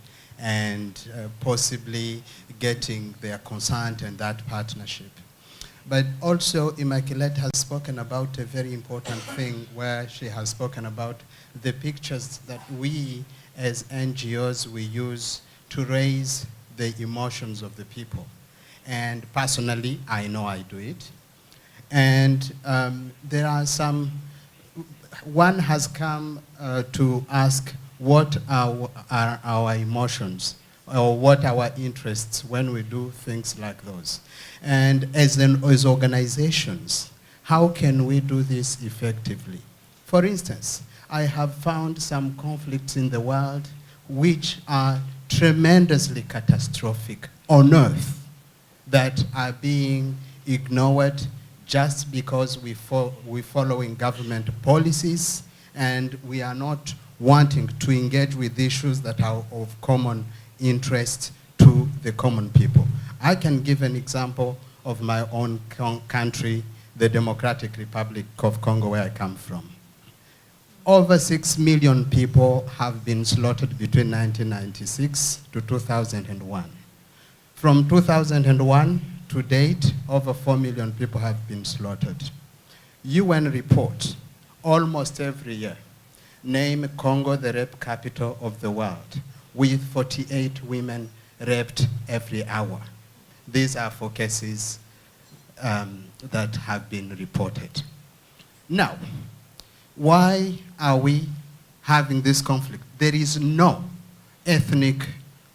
and possibly getting their consent and that partnership. But also, Immaculate has spoken about a very important thing where she has spoken about the pictures that we as NGOs we use to raise the emotions of the people. And personally, I know I do it. And there are some, one has come to ask what are our emotions or what our interests when we do things like those. And as organizations, how can we do this effectively? For instance, I have found some conflicts in the world which are tremendously catastrophic on earth that are being ignored just because we're following government policies and we are not wanting to engage with issues that are of common interest to the common people. I can give an example of my own country, the Democratic Republic of Congo, where I come from. Over 6 million people have been slaughtered between 1996 to 2001. From 2001 to date, over 4 million people have been slaughtered. UN report almost every year name Congo the rape capital of the world, with 48 women raped every hour. These are for cases that have been reported. Now, why are we having this conflict? There is no ethnic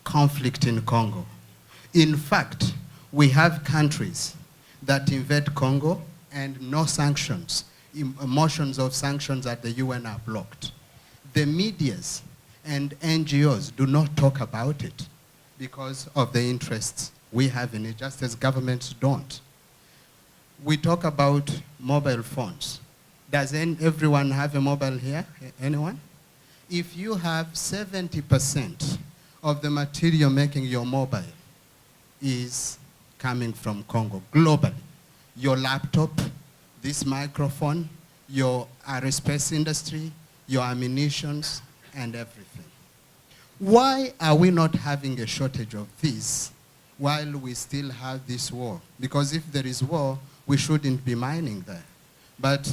conflict in Congo. In fact, we have countries that invade Congo and no sanctions, motions of sanctions at the UN are blocked. The medias and NGOs do not talk about it. because of the interests we have in it, just as governments don't. We talk about mobile phones. Does everyone have a mobile here? Anyone? If you have 70% of the material making your mobile is coming from Congo globally, your laptop, this microphone, your aerospace industry, your ammunitions, and everything. Why are we not having a shortage of this while we still have this war? Because if there is war, we shouldn't be mining there. But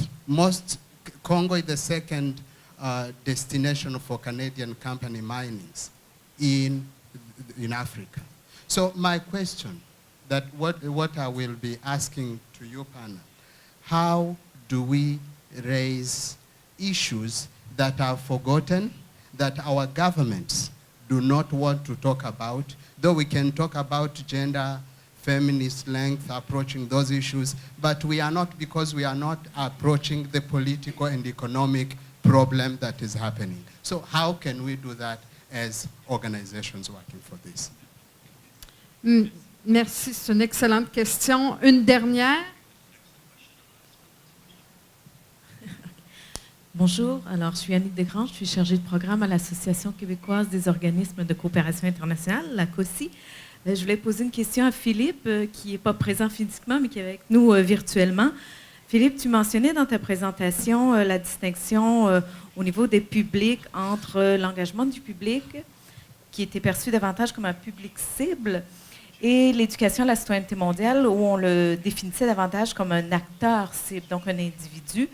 Congo is the second destination for Canadian company minings in Africa. So my question, that what I will be asking to you, panel, how do we raise issues that are forgotten, that our governments do not want to talk about, though we can talk about gender, feminist length, approaching those issues, but we are not, because we are not approaching the political and economic problem that is happening. So how can we do that as organizations working for this?
Merci, c'est une excellente question. Une dernière.
Bonjour, alors je suis Annick Desgrands, je suis chargée de programme à l'Association québécoise des organismes de coopération internationale, la COSI. Je voulais poser une question à Philippe, qui n'est pas présent physiquement, mais qui est avec nous virtuellement. Philippe, tu mentionnais dans ta présentation la distinction au niveau des publics entre l'engagement du public, qui était perçu davantage comme un public cible, et l'éducation à la citoyenneté mondiale, où on le définissait davantage comme un acteur cible, donc un individu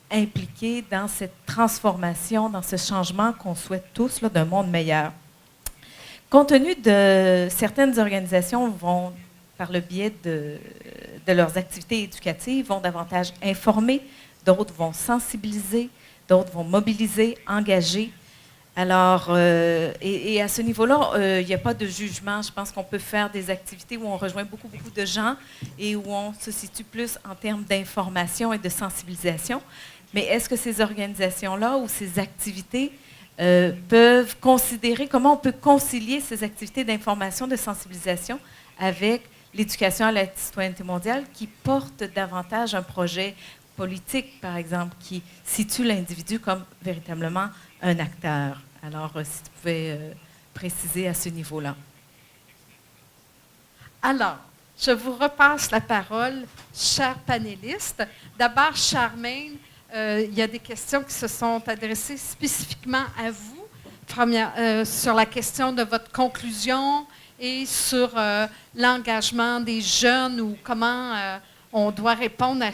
impliqué dans cette transformation, dans ce changement qu'on souhaite tous d'un monde meilleur. Compte tenu de certaines organisations vont, par le biais de leurs activités éducatives, vont davantage informer, d'autres vont sensibiliser, d'autres vont mobiliser, engager. Alors, et à ce niveau-là, il n'y a pas de jugement. Je pense qu'on peut faire des activités où on rejoint beaucoup de gens et où on se situe plus en termes d'information et de sensibilisation. Mais est-ce que ces organisations-là ou ces activités peuvent considérer, comment on peut concilier ces activités d'information, de sensibilisation avec l'éducation à la citoyenneté mondiale qui porte davantage un projet politique, par exemple, qui situe l'individu comme véritablement un acteur? Alors, si tu pouvais préciser à ce niveau-là.
Alors, je vous repasse la parole, chers panélistes. D'abord, Charmaine, il y a des questions qui se sont adressées spécifiquement à vous, sur la question de votre conclusion et sur l'engagement des jeunes ou comment on doit répondre à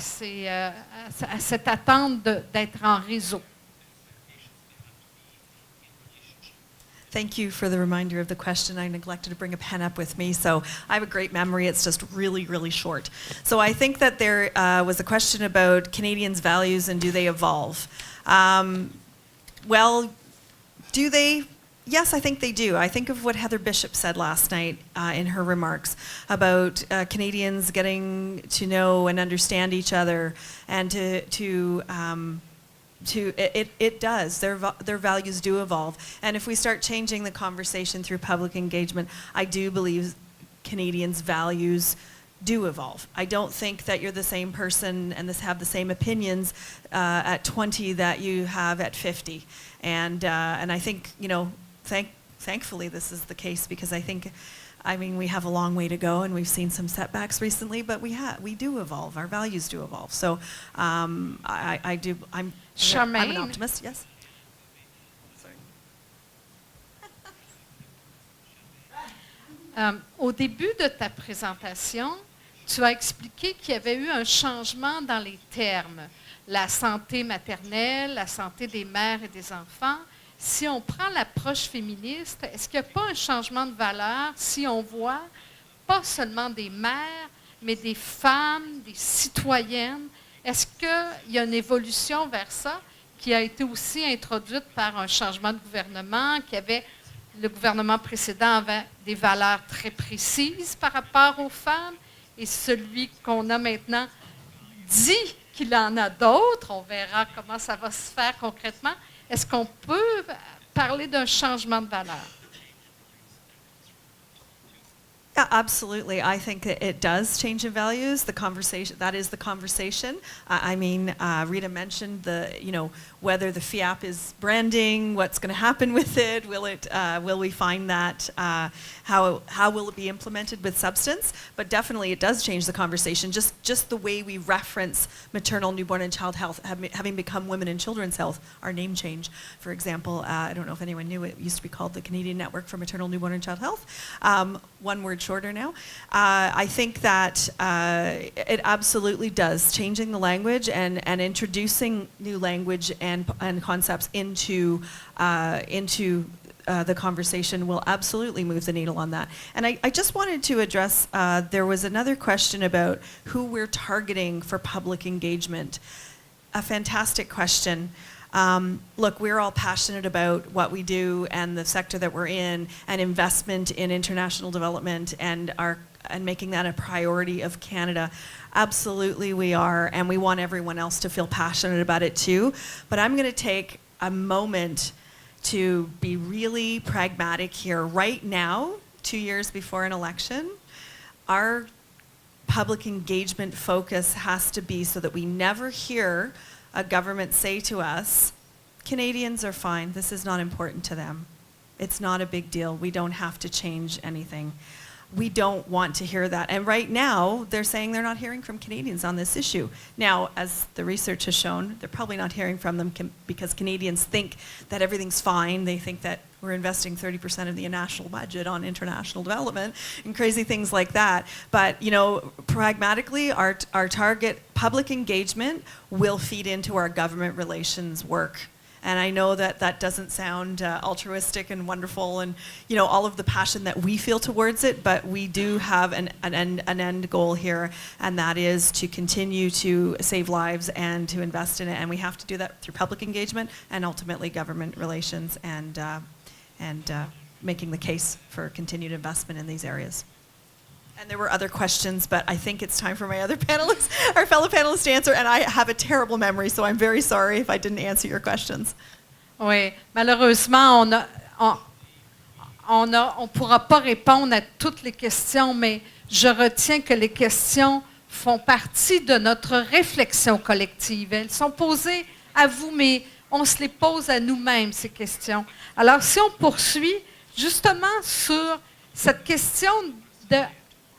cette attente d'être en réseau.
Thank you for the reminder of the question. I neglected to bring a pen up with me, so I have a great memory. It's just really, really short. So I think that there was a question about Canadians' values and do they evolve? Well, do they? Yes, I think they do. I think of what Heather Bishop said last night in her remarks about Canadians getting to know and understand each other and it does. Their values do evolve. And if we start changing the conversation through public engagement, I do believe Canadians' values do evolve. I don't think that you're the same person and have the same opinions at 20 that you have at 50. And I think, thankfully this is the case, because we have a long way to go and we've seen some setbacks recently, but we do evolve. Our values do evolve. So
Charmaine,
I'm an optimist, yes.
Au début de ta présentation, tu as expliqué qu'il y avait eu un changement dans les termes. La santé maternelle, la santé des mères et des enfants. Si on prend l'approche féministe, est-ce qu'il n'y a pas un changement de valeur si on voit pas seulement des mères, mais des femmes, des citoyennes? Est-ce qu'il y a une évolution vers ça qui a été aussi introduite par un changement de gouvernement, le gouvernement précédent avait des valeurs très précises par rapport aux femmes, et celui qu'on a maintenant dit qu'il en a d'autres. On verra comment ça va se faire concrètement. Est-ce qu'on peut parler d'un changement de valeur?
Absolutely. I think that it does change in values. The conversation, that is the conversation. I mean, Rita mentioned whether the FIAP is branding, what's going to happen with it, will we find that, how will it be implemented with substance? But definitely it does change the conversation. Just the way we reference maternal, newborn, and child health, having become women and children's health, our name change, for example, I don't know if anyone knew, it used to be called the Canadian Network for Maternal, Newborn, and Child Health. One word shorter now. I think that it absolutely does, changing the language and introducing new language and concepts into the conversation will absolutely move the needle on that. And I just wanted to address, there was another question about who we're targeting for public engagement. A fantastic question. Look, we're all passionate about what we do and the sector that we're in, and investment in international development and making that a priority of Canada. Absolutely we are, and we want everyone else to feel passionate about it too. But I'm going to take a moment to be really pragmatic here. Right now, 2 years before an election, our public engagement focus has to be so that we never hear a government say to us, Canadians are fine, this is not important to them. It's not a big deal, we don't have to change anything. We don't want to hear that. And right now, they're saying they're not hearing from Canadians on this issue. Now, as the research has shown, they're probably not hearing from them because Canadians think that everything's fine. They think that we're investing 30% of the national budget on international development and crazy things like that. But, pragmatically, our target public engagement will feed into our government relations work. And I know that that doesn't sound altruistic and wonderful and, all of the passion that we feel towards it, but we do have an end goal here, and that is to continue to save lives and to invest in it. And we have to do that through public engagement and ultimately government relations and making the case for continued investment in these areas. And there were other questions, but I think it's time for my other panelists, our fellow panelists to answer, and I have a terrible memory, so I'm very sorry if I didn't answer your questions.
Oui, malheureusement, on ne pourra pas répondre à toutes les questions, mais je retiens que les questions font partie de notre réflexion collective. Elles sont posées à vous, mais on se les pose à nous-mêmes, ces questions. Alors, si on poursuit justement sur cette question de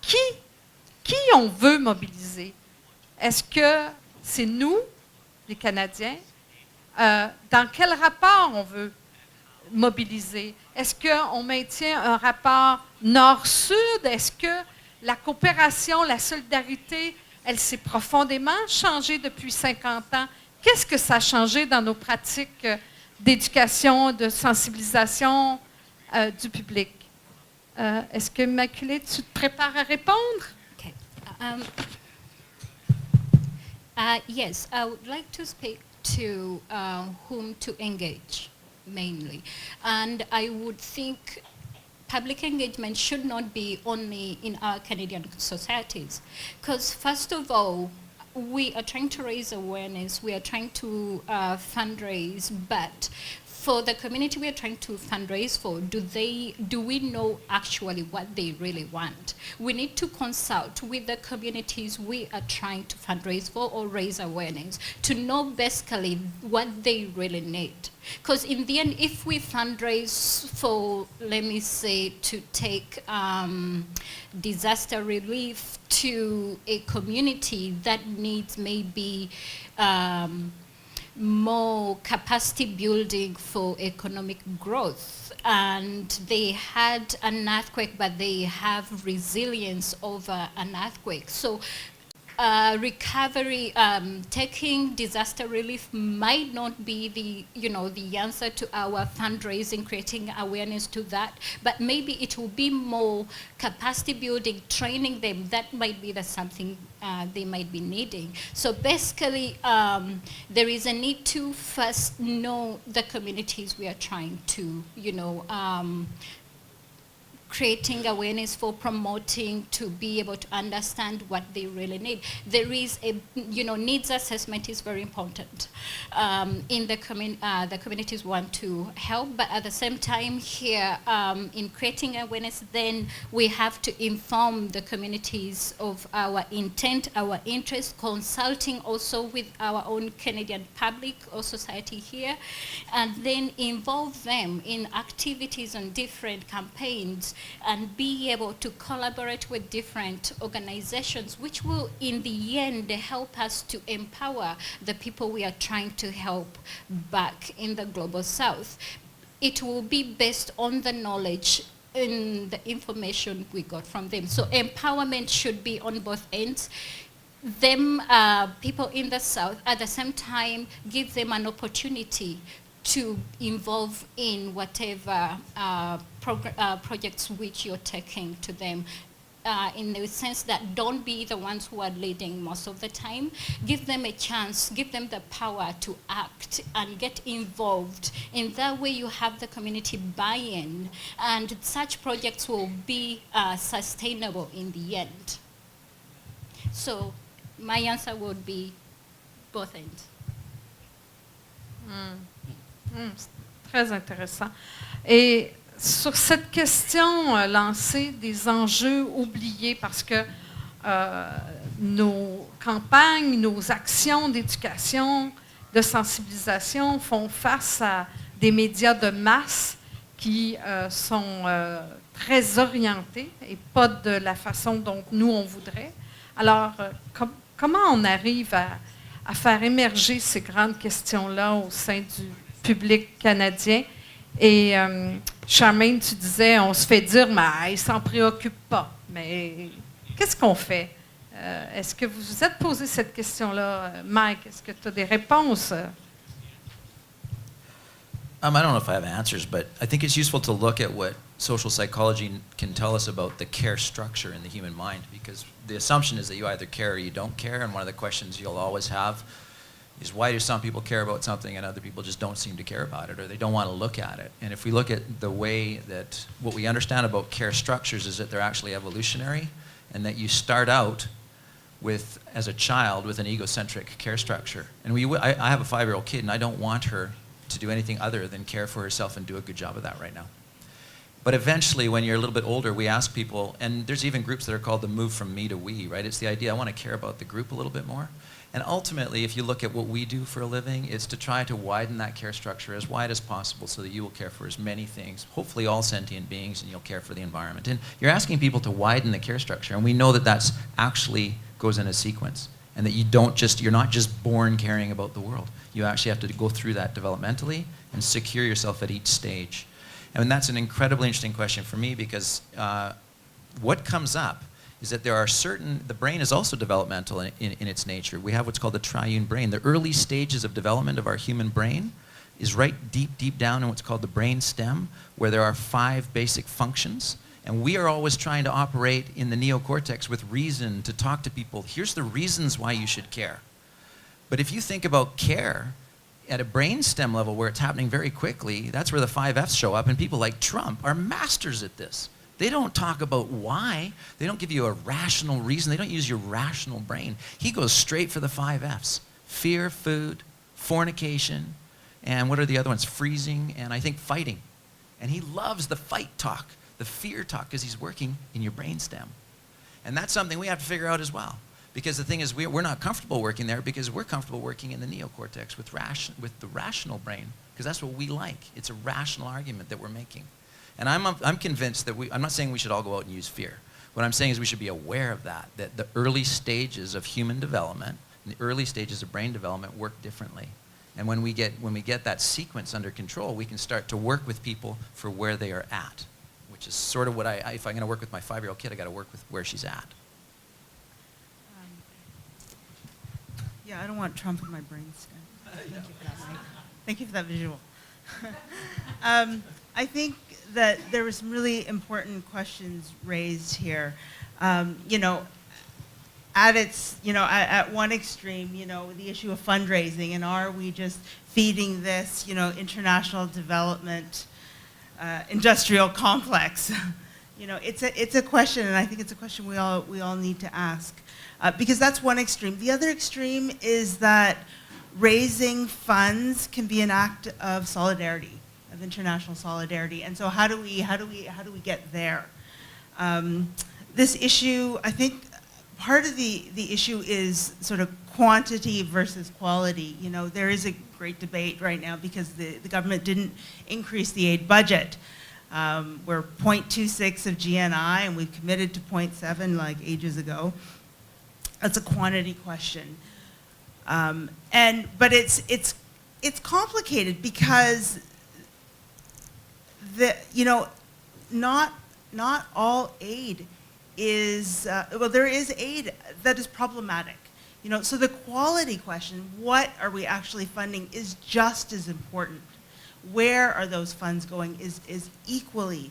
qui on veut mobiliser? Est-ce que c'est nous, les Canadiens? Dans quel rapport on veut mobiliser? Est-ce qu'on maintient un rapport nord-sud? Est-ce que la coopération, la solidarité, elle s'est profondément changée depuis 50 ans? Qu'est-ce que ça a changé dans nos pratiques d'éducation, de sensibilisation du public? Est-ce que, Immaculée, tu te prépares à répondre?
Okay. Yes, I would like to speak to whom to engage, mainly. And I would think public engagement should not be only in our Canadian societies. Because first of all, we are trying to raise awareness, we are trying to fundraise, but for the community we are trying to fundraise for, do we know actually what they really want? We need to consult with the communities we are trying to fundraise for or raise awareness to know basically what they really need. Because in the end, if we fundraise for, let me say, to take disaster relief to a community that needs maybe more capacity building for economic growth, and they had an earthquake, but they have resilience over an earthquake. So recovery, taking disaster relief might not be the answer to our fundraising, creating awareness to that, but maybe it will be more capacity building, training them. That might be something they might be needing. So basically, there is a need to first know the communities we are trying to, creating awareness, for promoting, to be able to understand what they really need. There is a, needs assessment is very important. In the communities want to help, but at the same time here, in creating awareness, then we have to inform the communities of our intent, our interest, consulting also with our own Canadian public or society here, and then involve them in activities on different campaigns, and be able to collaborate with different organizations, which will in the end help us to empower the people we are trying to help back in the global south. It will be based on the knowledge and the information we got from them. So empowerment should be on both ends. Them, people in the south, at the same time, give them an opportunity to involve in whatever projects which you're taking to them. In the sense that don't be the ones who are leading most of the time. Give them a chance, give them the power to act and get involved. In that way you have the community buy-in, and such projects will be sustainable in the end. So my answer would be both ends.
C'est très intéressant. Et sur cette question lancée des enjeux oubliés, parce que nos campagnes, nos actions d'éducation, de sensibilisation font face à des médias de masse qui sont très orientés et pas de la façon dont nous on voudrait. Alors, comment on arrive à faire émerger ces grandes questions-là au sein du public canadien? Et Charmaine, tu disais, on se fait dire, mais ils ne s'en préoccupent pas. Mais qu'est-ce qu'on fait? Est-ce que vous vous êtes posé cette question-là, Mike? Est-ce que tu as des réponses?
I don't know if I have answers, but I think it's useful to look at what social psychology can tell us about the care structure in the human mind, because the assumption is that you either care or you don't care, and one of the questions you'll always have is why do some people care about something and other people just don't seem to care about it, or they don't want to look at it. And if we look at the way that what we understand about care structures is that they're actually evolutionary, and that you start out with, as a child, with an egocentric care structure. And I have a 5-year-old kid, and I don't want her to do anything other than care for herself and do a good job of that right now. But eventually, when you're a little bit older, we ask people, and there's even groups that are called the move from me to we, right? It's the idea, I want to care about the group a little bit more. And ultimately, if you look at what we do for a living, it's to try to widen that care structure as wide as possible so that you will care for as many things, hopefully all sentient beings, and you'll care for the environment. And you're asking people to widen the care structure, and we know that that's actually goes in a sequence, and that you're not just born caring about the world. You actually have to go through that developmentally and secure yourself at each stage. And that's an incredibly interesting question for me, because what comes up is that there are the brain is also developmental in its nature. We have what's called the triune brain. The early stages of development of our human brain is right deep down in what's called the brain stem, where there are 5 basic functions. And we are always trying to operate in the neocortex with reason, to talk to people. Here's the reasons why you should care. But if you think about care at a brain stem level where it's happening very quickly, that's where the 5 F's show up, and people like Trump are masters at this. They don't talk about why. They don't give you a rational reason. They don't use your rational brain. He goes straight for the 5 F's. Fear, food, fornication, and what are the other ones? Freezing, and I think fighting. And he loves the fight talk, the fear talk, because he's working in your brain stem. And that's something we have to figure out as well. Because the thing is, we're not comfortable working there, because we're comfortable working in the neocortex with the rational brain, because that's what we like. It's a rational argument that we're making. And I'm convinced that I'm not saying we should all go out and use fear. What I'm saying is we should be aware of that the early stages of human development, the early stages of brain development work differently. And when we get that sequence under control, we can start to work with people for where they are at, which is sort of what if I'm going to work with my 5-year-old kid, I got to work with where she's at.
Yeah, I don't want Trump in my brain stem. Thank you for that, Mike. Thank you for that visual. I think that there were some really important questions raised here. At one extreme, the issue of fundraising, and are we just feeding this, international development industrial complex, You know, it's a question, and I think it's a question we all need to ask, because that's one extreme. The other extreme is that raising funds can be an act of solidarity, of international solidarity, and so how do we get there? This issue, I think, part of the issue is sort of quantity versus quality. You know, there is a great debate right now because the government didn't increase the aid budget. We're 0.26 of GNI, and we've committed to 0.7 like ages ago. That's a quantity question. But it's complicated because not all aid is, well, there is aid that is problematic. You know, so the quality question, what are we actually funding, is just as important. Where are those funds going is equally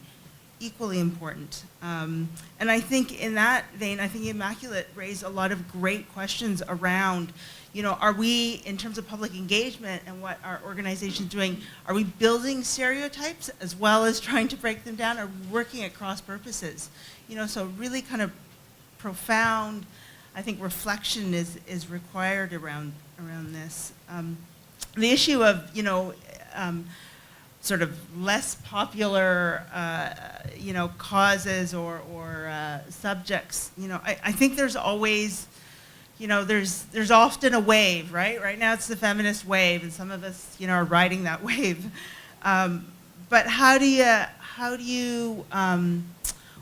important. And I think in that vein, I think Immaculate raised a lot of great questions around, you know, are we, in terms of public engagement and what our organization's doing, are we building stereotypes as well as trying to break them down, or working at cross purposes? You know, so really kind of profound, I think, reflection is required around this. The issue of, you know, sort of less popular, you know, causes or subjects, you know, I think there's always, you know, there's often a wave, right? Right now it's the feminist wave, and some of us, you know, are riding that wave. But how do you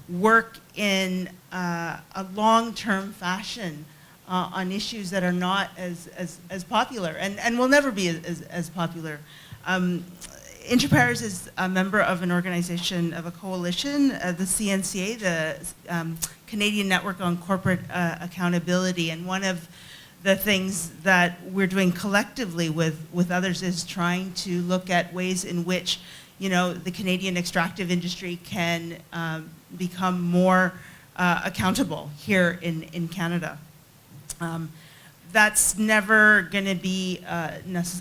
work in a long-term fashion on issues that are not as popular and will never be as popular? Interpairs is a member of an organization, of a coalition, the CNCA, the Canadian Network on Corporate Accountability, and one of the things that we're doing collectively with others is trying to look at ways in which, you know, the Canadian extractive industry can become more accountable here in Canada. That's never going to be,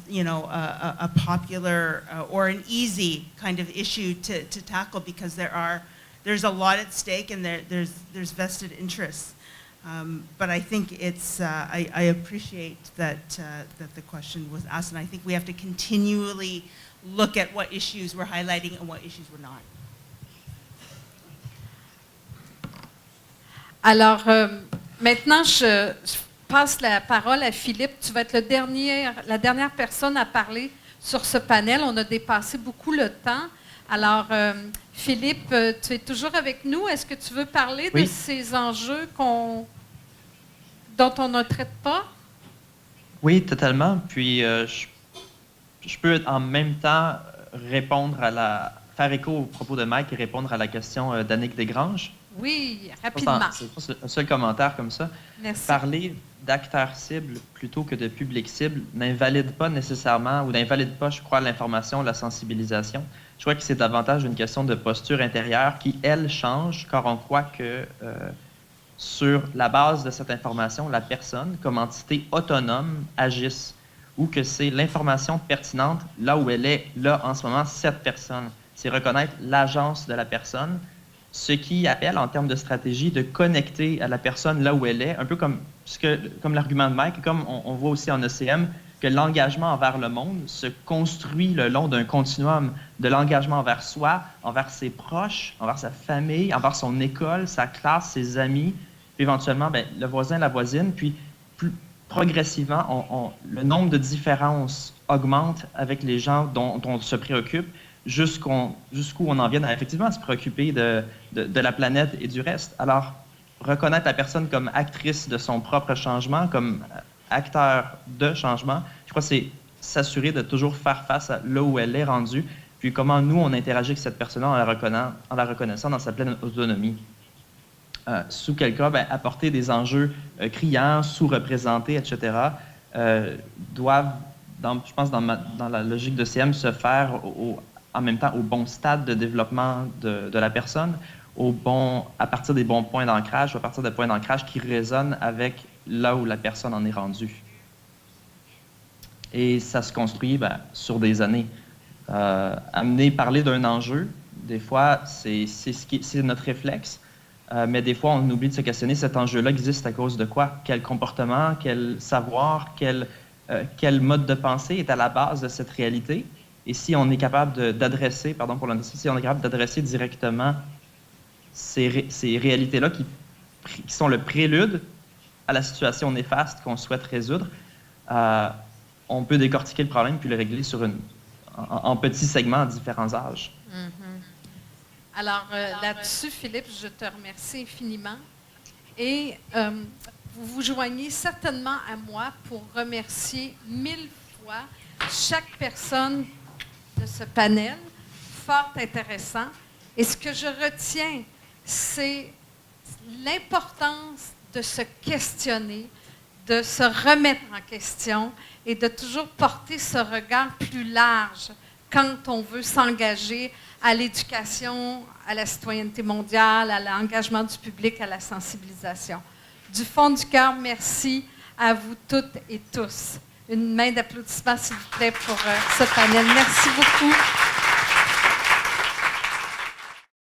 you know, a popular or an easy kind of issue to tackle, because there's a lot at stake, and there's vested interests. But I think it's I appreciate that the question was asked, and I think we have to continually look at what issues we're highlighting and what issues we're not.
Alors, maintenant, je passe la parole à Philippe. Tu vas être la dernière personne à parler sur ce panel. On a dépassé beaucoup le temps. Alors, Philippe, tu es toujours avec nous. Est-ce que tu veux parler de ces enjeux dont on ne traite pas?
Oui, totalement. Puis, je peux en même temps faire écho aux propos de Mike et répondre à la question d'Annick Desgranges.
Oui, rapidement.
C'est un seul commentaire comme ça.
Merci.
Parler d'acteurs cibles plutôt que de public cible n'invalide pas nécessairement, ou n'invalide pas, je crois, l'information, la sensibilisation. Je crois que c'est davantage une question de posture intérieure qui, elle, change, car on croit que sur la base de cette information, la personne, comme entité autonome, agisse, ou que c'est l'information pertinente là où elle est, là, en ce moment, cette personne. C'est reconnaître l'agence de la personne, ce qui appelle, en termes de stratégie, de connecter à la personne là où elle est, un peu comme l'argument de Mike, comme on voit aussi en ECM, que l'engagement envers le monde se construit le long d'un continuum de l'engagement envers soi, envers ses proches, envers sa famille, envers son école, sa classe, ses amis, puis éventuellement le voisin, la voisine, puis plus progressivement, le nombre de différences augmente avec les gens dont on se préoccupe, jusqu'où on en vienne effectivement à se préoccuper de la planète et du reste. Alors, reconnaître la personne comme actrice de son propre changement, comme acteur de changement, je crois que c'est s'assurer de toujours faire face à là où elle est rendue, puis comment nous, on interagit avec cette personne-là en la reconnaissant dans sa pleine autonomie. Sous quel cas, apporter des enjeux criants, sous-représentés, etc., doivent, je pense, dans la logique de CM, se faire en même temps au bon stade de développement de la personne, à partir des bons points d'ancrage, ou à partir des points d'ancrage qui résonnent avec là où la personne en est rendue. Et ça se construit sur des années. Parler d'un enjeu, Des fois, c'est notre réflexe, mais des fois, on oublie de se questionner, cet enjeu-là existe à cause de quoi? Quel comportement, quel savoir, quel mode de pensée est à la base de cette réalité? Et si on est capable d'adresser, pardon pour l'industrie, si on est capable d'adresser directement ces réalités-là qui sont le prélude à la situation néfaste qu'on souhaite résoudre, on peut décortiquer le problème puis le régler en petits segments à différents âges.
Mm-hmm. Alors, là-dessus, Philippe, je te remercie infiniment. Et vous vous joignez certainement à moi pour remercier 1000 fois chaque personne de ce panel, fort intéressant. Et ce que je retiens, c'est l'importance de se questionner, de se remettre en question et de toujours porter ce regard plus large quand on veut s'engager à l'éducation, à la citoyenneté mondiale, à l'engagement du public, à la sensibilisation. Du fond du cœur, merci à vous toutes et tous. Une main d'applaudissement, s'il vous plaît, pour ce panel. Merci beaucoup.